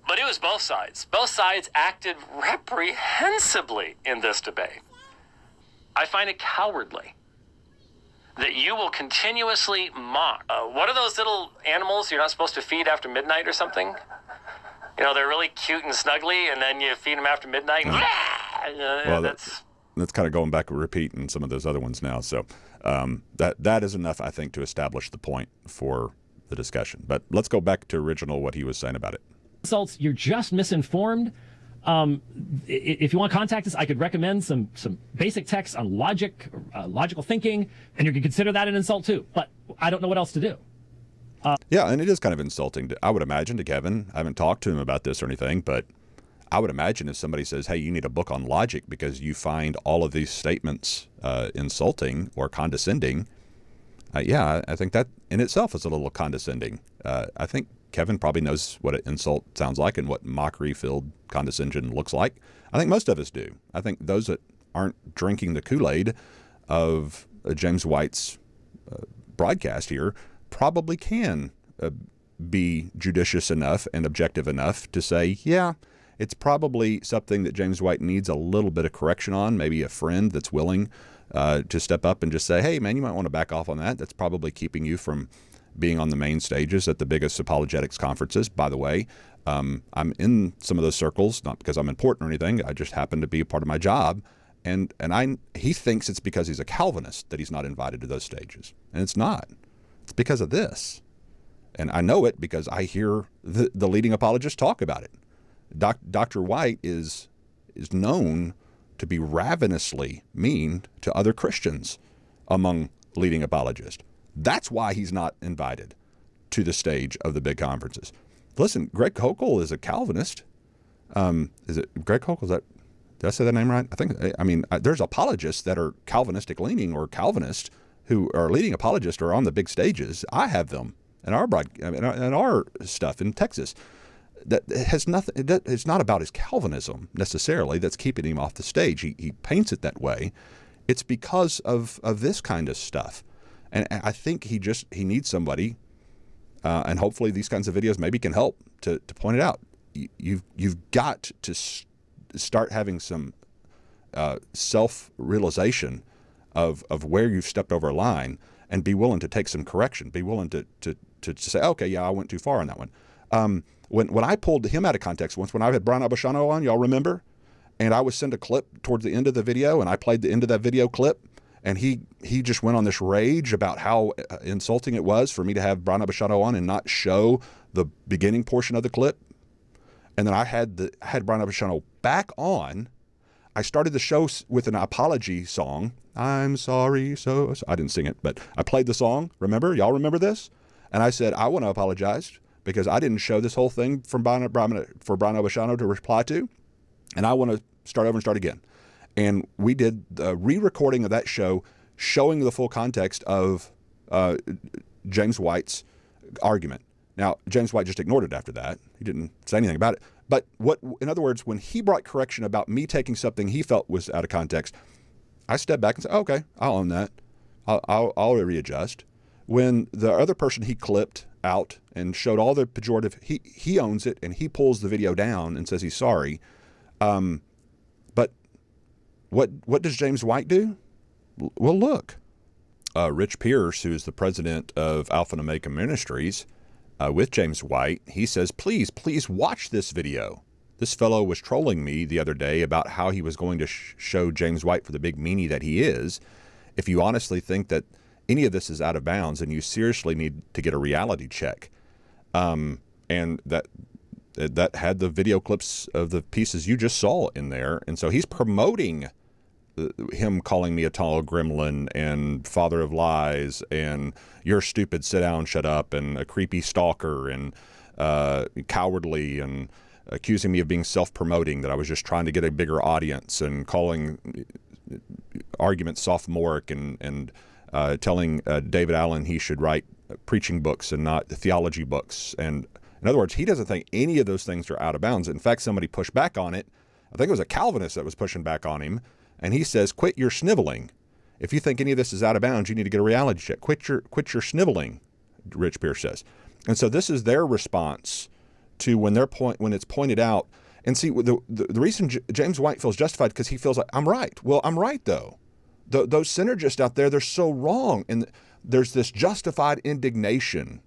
But it was both sides. Both sides acted reprehensibly in this debate. I find it cowardly that you will continuously mock. What are those little animals you're not supposed to feed after midnight or something? You know, they're really cute and snuggly, and then you feed them after midnight. Well, that's kind of going back and repeating some of those other ones now. So that is enough, I think, to establish the point for the discussion. But let's go back to original what he was saying about it. Insults, you're just misinformed. If you want to contact us, I could recommend some basic texts on logical thinking, and you can consider that an insult too. But I don't know what else to do. Yeah, and it is kind of insulting, I would imagine, to Kevin. I haven't talked to him about this or anything, but I would imagine if somebody says, hey, you need a book on logic because you find all of these statements insulting or condescending, yeah, I think that in itself is a little condescending. I think Kevin probably knows what an insult sounds like and what mockery-filled condescension looks like. I think most of us do. I think those that aren't drinking the Kool-Aid of James White's broadcast here probably can be judicious enough and objective enough to say, yeah, it's probably something that James White needs a little bit of correction on, maybe a friend that's willing to step up and just say, hey, man, you might want to back off on that. That's probably keeping you from being on the main stages at the biggest apologetics conferences. By the way, I'm in some of those circles, not because I'm important or anything. I just happen to be a part of my job. And he thinks it's because he's a Calvinist that he's not invited to those stages. And it's not. It's because of this. And I know it because I hear the leading apologists talk about it. Dr. White is known to be ravenously mean to other Christians among leading apologists. That's why he's not invited to the stage of the big conferences. Listen, Greg Koukl is a Calvinist. Is it Greg Koukl? Did I say that name right? There's apologists that are Calvinistic leaning or Calvinists who are leading apologists or on the big stages. I have them in our stuff in Texas. That has nothing. It's not about his Calvinism necessarily that's keeping him off the stage. He paints it that way. It's because of this kind of stuff. And I think he needs somebody, and hopefully these kinds of videos maybe can help to point it out. You've got to start having some self-realization of where you've stepped over a line, and be willing to take some correction. Be willing to say, okay, yeah, I went too far on that one. When I pulled him out of context once, when I had Brian Abashano on, y'all remember, and I was sent a clip towards the end of the video, and I played the end of that video clip. And he just went on this rage about how insulting it was for me to have Brian Abashano on and not show the beginning portion of the clip. And then I had Brian Abashano back on. I started the show with an apology song. I'm sorry, so I didn't sing it, but I played the song. Remember? Y'all remember this? And I said, I want to apologize because I didn't show this whole thing for Brian Abashano to reply to. And I want to start over and start again. And we did a re-recording of that show showing the full context of James White's argument. Now, James White just ignored it after that. He didn't say anything about it. But in other words, when he brought correction about me taking something he felt was out of context, I stepped back and said, okay, I'll own that. I'll readjust. When the other person he clipped out and showed all the pejorative, he owns it and he pulls the video down and says he's sorry. But what does James White do? Well, look. Rich Pierce, who is the president of Alpha and Omega Ministries, with James White, he says, please watch this video. This fellow was trolling me the other day about how he was going to show James White for the big meanie that he is. If you honestly think that any of this is out of bounds, and you seriously need to get a reality check, and that that had the video clips of the pieces you just saw in there. And so he's promoting him calling me a tall gremlin and father of lies and you're stupid, sit down, shut up, and a creepy stalker and cowardly, and accusing me of being self-promoting, that I was just trying to get a bigger audience, and calling arguments sophomoric, and telling David Allen he should write preaching books and not theology books. And in other words, he doesn't think any of those things are out of bounds. In fact, somebody pushed back on it. I think it was a Calvinist that was pushing back on him. And he says, quit your sniveling. If you think any of this is out of bounds, you need to get a reality check. Quit your sniveling, Rich Pierce says. And so this is their response to when it's pointed out. And see, the reason James White feels justified, because he feels like, I'm right. Well, I'm right, though. Those synergists out there, they're so wrong. And there's this justified indignation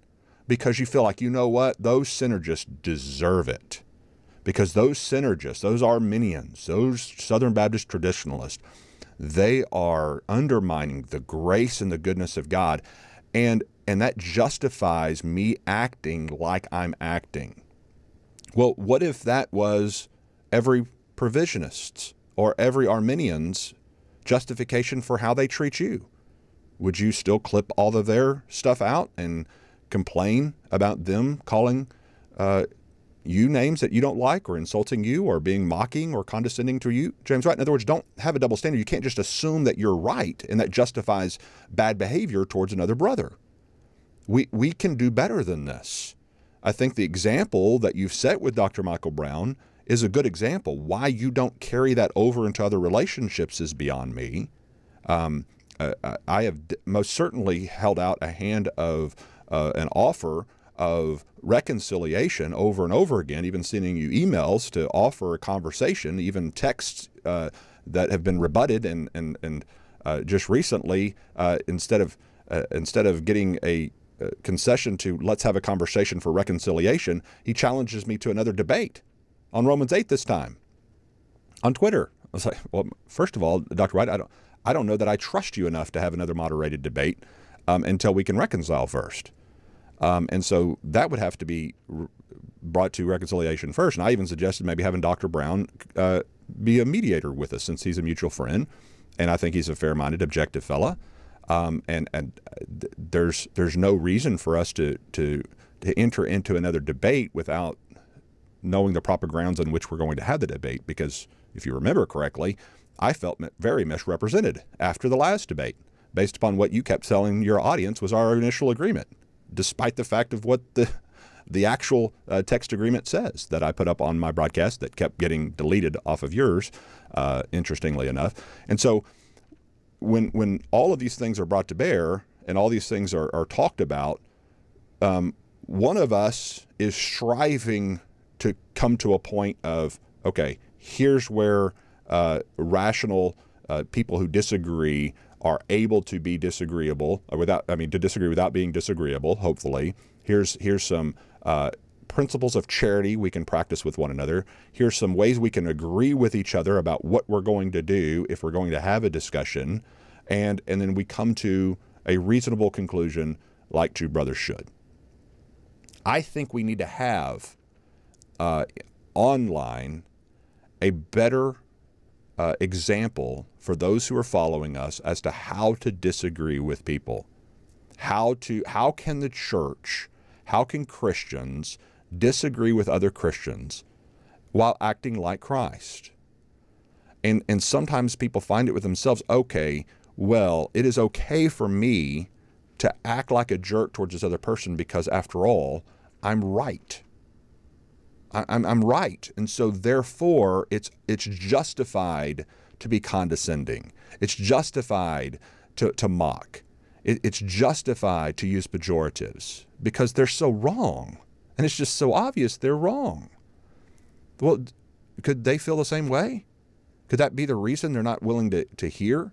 because you feel like, you know what, those synergists deserve it. Because those synergists, those Arminians, those Southern Baptist traditionalists, they are undermining the grace and the goodness of God. And that justifies me acting like I'm acting. Well, what if that was every provisionist's or every Arminian's justification for how they treat you? Would you still clip all of their stuff out and complain about them calling you names that you don't like, or insulting you, or being mocking or condescending to you, James White? In other words, don't have a double standard. You can't just assume that you're right and that justifies bad behavior towards another brother. We can do better than this. I think the example that you've set with Dr. Michael Brown is a good example. Why you don't carry that over into other relationships is beyond me. I have most certainly held out a hand of an offer of reconciliation over and over again, even sending you emails to offer a conversation, even texts that have been rebutted, and just recently, instead of getting a concession to let's have a conversation for reconciliation, he challenges me to another debate on Romans 8 this time on Twitter. I was like, well, first of all, Dr. White, I don't know that I trust you enough to have another moderated debate until we can reconcile first. And so that would have to be brought to reconciliation first. And I even suggested maybe having Dr. Brown be a mediator with us, since he's a mutual friend, and I think he's a fair-minded, objective fella. And there's no reason for us to enter into another debate without knowing the proper grounds on which we're going to have the debate. Because if you remember correctly, I felt very misrepresented after the last debate, based upon what you kept telling your audience was our initial agreement, despite the fact of what the actual text agreement says that I put up on my broadcast that kept getting deleted off of yours, interestingly enough. And so when all of these things are brought to bear and all these things are talked about, one of us is striving to come to a point of, okay, here's where rational people who disagree are able to be disagreeable to disagree without being disagreeable. Hopefully, here's some principles of charity we can practice with one another. Here's some ways we can agree with each other about what we're going to do if we're going to have a discussion, and then we come to a reasonable conclusion like two brothers should. I think we need to have online a better example for those who are following us as to how to disagree with people. How can the church, how can Christians disagree with other Christians while acting like Christ? And sometimes people find it with themselves, okay, well, it is okay for me to act like a jerk towards this other person because, after all, I'm right. I'm right. And so therefore it's justified to be condescending. It's justified to mock. It's justified to use pejoratives because they're so wrong. And it's just so obvious they're wrong. Well, could they feel the same way? Could that be the reason they're not willing to hear?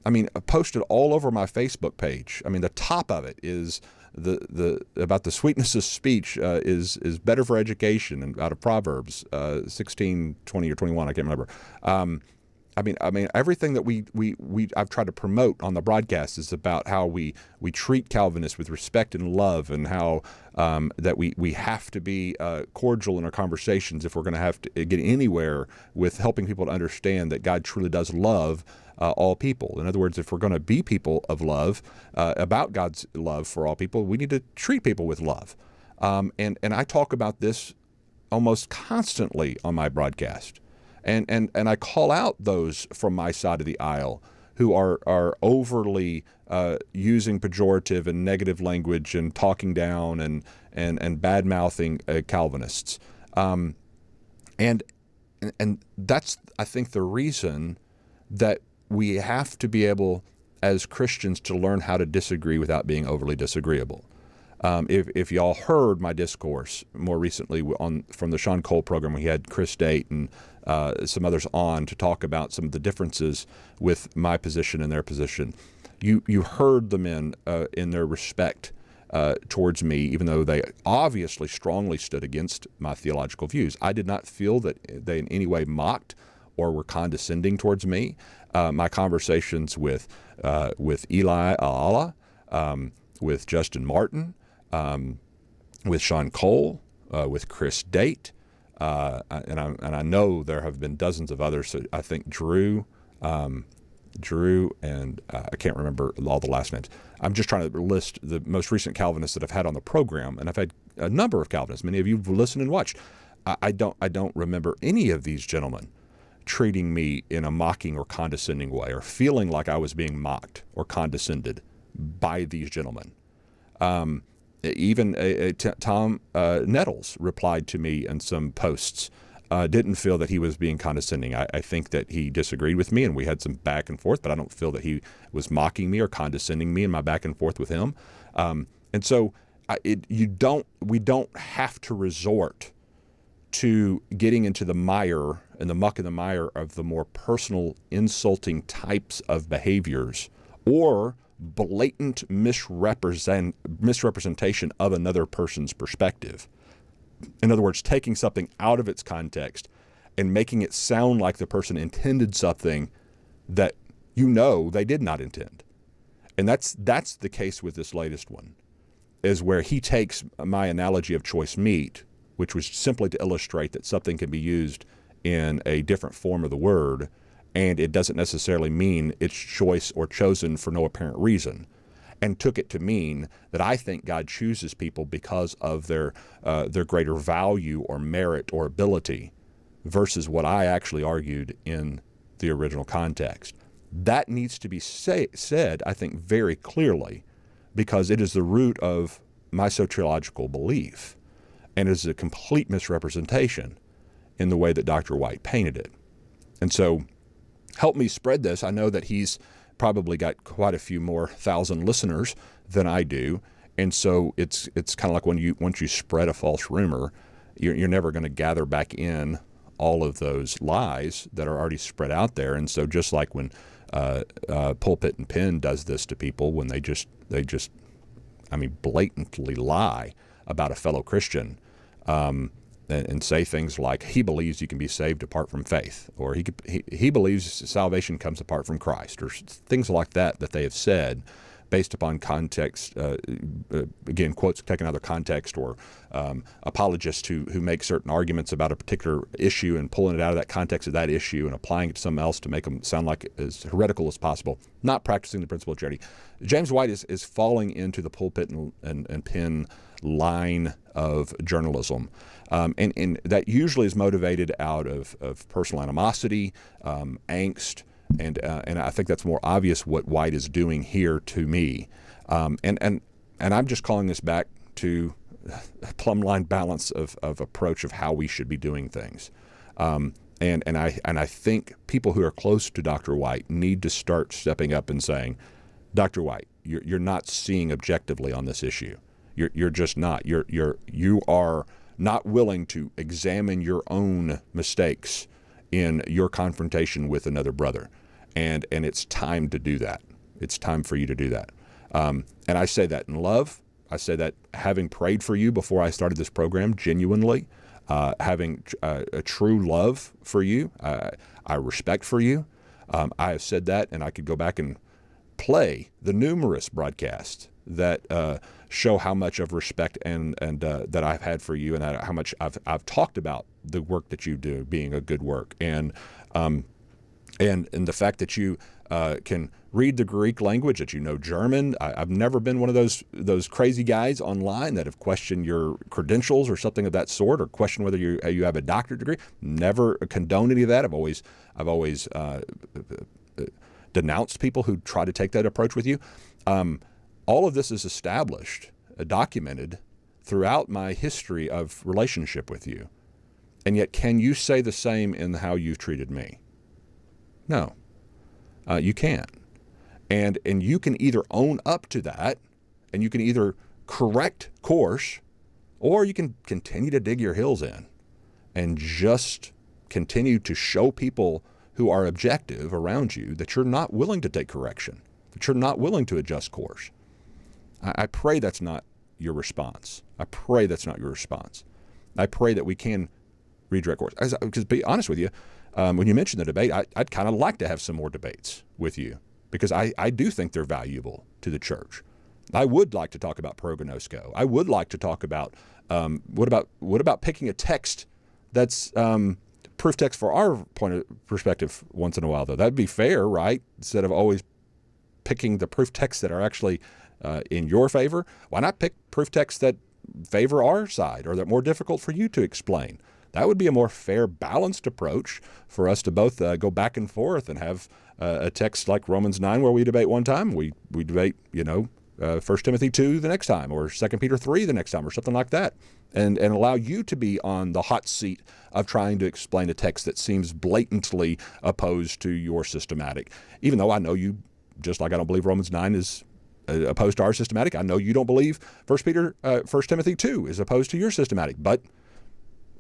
I mean, I posted all over my Facebook page. I mean, the top of it is the about the sweetness of speech is better for education, and out of Proverbs 16, 20 or 21, I can't remember. I mean, everything that I've tried to promote on the broadcast is about how we treat Calvinists with respect and love, and how that we have to be cordial in our conversations if we're going to have to get anywhere with helping people to understand that God truly does love all people. In other words, if we're going to be people of love, about God's love for all people, we need to treat people with love. And I talk about this almost constantly on my broadcast. And I call out those from my side of the aisle who are overly using pejorative and negative language and talking down and bad-mouthing Calvinists. And that's, I think, the reason that we have to be able, as Christians, to learn how to disagree without being overly disagreeable. If y'all heard my discourse more recently from the Sean Cole program, we had Chris Date and some others on to talk about some of the differences with my position and their position. You heard the men in their respect towards me, even though they obviously strongly stood against my theological views. I did not feel that they in any way mocked or were condescending towards me. My conversations with Eli Ala, with Justin Martin, with Sean Cole, with Chris Date, and I know there have been dozens of others. So I think Drew, and I can't remember all the last names. I'm just trying to list the most recent Calvinists that I've had on the program, and I've had a number of Calvinists. Many of you have listened and watched. I don't remember any of these gentlemen treating me in a mocking or condescending way, or feeling like I was being mocked or condescended by these gentlemen. Even Tom Nettles replied to me in some posts, didn't feel that he was being condescending. I think that he disagreed with me, and we had some back and forth, but I don't feel that he was mocking me or condescending me in my back and forth with him. And so we don't have to resort to getting into the mire and the muck and the mire of the more personal, insulting types of behaviors, or blatant misrepresentation of another person's perspective. In other words, taking something out of its context and making it sound like the person intended something that they did not intend. And that's the case with this latest one, is where he takes my analogy of choice meat, which was simply to illustrate that something can be used in a different form of the word, and it doesn't necessarily mean it's choice or chosen for no apparent reason, and took it to mean that I think God chooses people because of their greater value or merit or ability, versus what I actually argued in the original context. That needs to be said, I think, very clearly, because it is the root of my soteriological belief, and is a complete misrepresentation in the way that Dr. White painted it. And so, help me spread this. I know that he's probably got quite a few more thousand listeners than I do, and so it's kind of like once you spread a false rumor, you're never going to gather back in all of those lies that are already spread out there. And so, just like when Pulpit and Pen does this to people, when they just blatantly lie about a fellow Christian, and say things like, he believes you can be saved apart from faith, or he believes salvation comes apart from Christ, or things like that they have said based upon context, again, quotes taken out of context, or apologists who make certain arguments about a particular issue and pulling it out of that context of that issue and applying it to something else to make them sound like as heretical as possible, not practicing the principle of charity. James White is falling into the Pulpit and Pen line of journalism. And that usually is motivated out of personal animosity, angst, and I think that's more obvious what White is doing here to me. And I'm just calling this back to a plumb line balance of approach of how we should be doing things. And I think people who are close to Dr. White need to start stepping up and saying, Dr. White, you're not seeing objectively on this issue. You're just not. You are not willing to examine your own mistakes in your confrontation with another brother, and it's time to do that. It's time for you to do that. And I say that in love. I say that having prayed for you before I started this program, genuinely, having a true love for you, I respect for you, I have said that, and I could go back and play the numerous broadcasts that show how much of respect and that I've had for you, and how much I've talked about the work that you do being a good work, and the fact that you can read the Greek language, that you know German. I've never been one of those crazy guys online that have questioned your credentials or something of that sort, or questioned whether you have a doctorate degree. Never condoned any of that. I've always denounced people who try to take that approach with you. All of this is established, documented throughout my history of relationship with you. And yet, can you say the same in how you've treated me? No, you can't. And you can either own up to that, and you can either correct course, or you can continue to dig your heels in and just continue to show people who are objective around you that you're not willing to take correction, that you're not willing to adjust course. I pray that's not your response. I pray that's not your response. I pray that we can redirect course. Because to be honest with you, when you mentioned the debate, I'd kind of like to have some more debates with you, because I do think they're valuable to the church. I would like to talk about prognosko. I would like to talk about what about picking a text that's proof text for our point of perspective once in a while, though. That'd be fair, right? Instead of always picking the proof texts that are actually in your favor, why not pick proof texts that favor our side, or that are more difficult for you to explain? That would be a more fair, balanced approach for us to both go back and forth and have a text like Romans 9 where we debate one time, we debate, 1 Timothy 2 the next time, or 2 Peter 3 the next time, or something like that, and allow you to be on the hot seat of trying to explain a text that seems blatantly opposed to your systematic. Even though I know you, just like I don't believe Romans 9 is opposed to our systematic, I know you don't believe 1 Timothy 2 is opposed to your systematic, but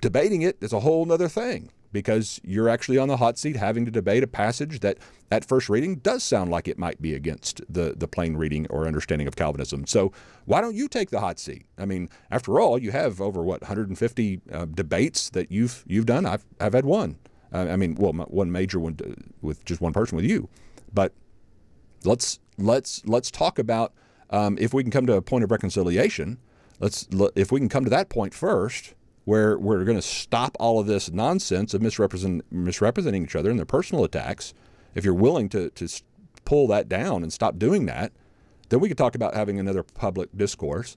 debating it is a whole other thing, because you're actually on the hot seat having to debate a passage that at first reading does sound like it might be against the plain reading or understanding of Calvinism. So why don't you take the hot seat? I mean, after all, you have over 150 debates that you've done. I've had one. One major one with just one person, with you. But let's talk about if we can come to a point of reconciliation. If we can come to that point first, where we're going to stop all of this nonsense of misrepresenting each other and their personal attacks. If you're willing to pull that down and stop doing that, then we could talk about having another public discourse,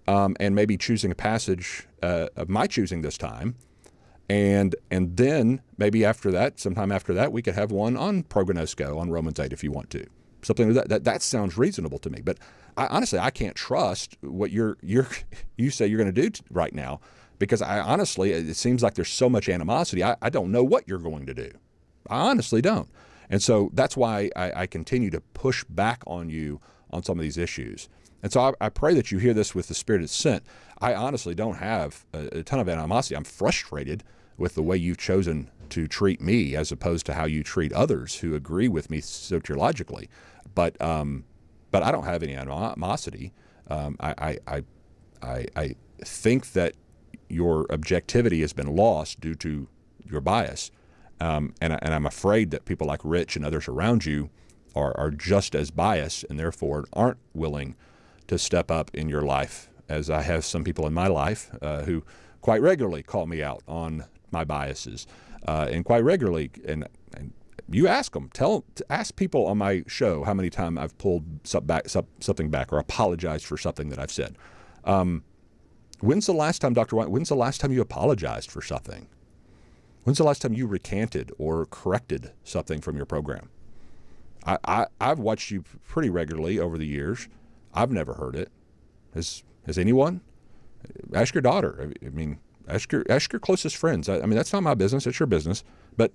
and maybe choosing a passage of my choosing this time, and then maybe after that, sometime after that, we could have one on prognosko, on Romans 8, if you want to. Something that sounds reasonable to me. But honestly, I can't trust what you say you're going to do right now. Because it seems like there's so much animosity. I don't know what you're going to do. I honestly don't. And so that's why I continue to push back on you on some of these issues. And so I pray that you hear this with the spirit it's sent. I honestly don't have a ton of animosity. I'm frustrated with the way you've chosen to treat me as opposed to how you treat others who agree with me soteriologically. But I don't have any animosity. I think that your objectivity has been lost due to your bias. And I'm afraid that people like Rich and others around you are just as biased, and therefore aren't willing to step up in your life, as I have some people in my life who quite regularly call me out on my biases, and quite regularly, and you ask them, ask people on my show how many times I've pulled something back or apologized for something that I've said. When's the last time, Dr. White, when's the last time you apologized for something? When's the last time you recanted or corrected something from your program? I've watched you pretty regularly over the years. I've never heard it. Has anyone? Ask your daughter. Ask your closest friends. That's not my business. It's your business. But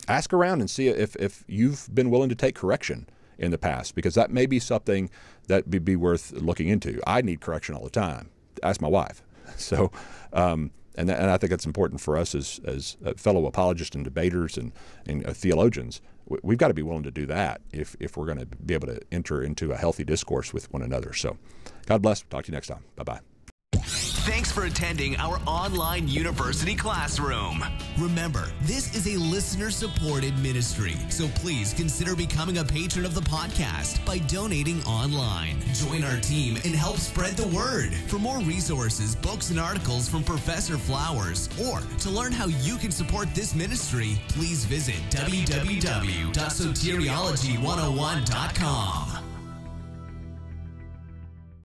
ask around and see if you've been willing to take correction in the past, because that may be something that would be worth looking into. I need correction all the time. Ask my wife. So, and I think that's important for us as fellow apologists and debaters and theologians. We've got to be willing to do that if we're going to be able to enter into a healthy discourse with one another. So, God bless. Talk to you next time. Bye-bye. Thanks for attending our online university classroom. Remember, this is a listener-supported ministry, so please consider becoming a patron of the podcast by donating online. Join our team and help spread the word. For more resources, books, and articles from Professor Flowers, or to learn how you can support this ministry, please visit www.soteriology101.com.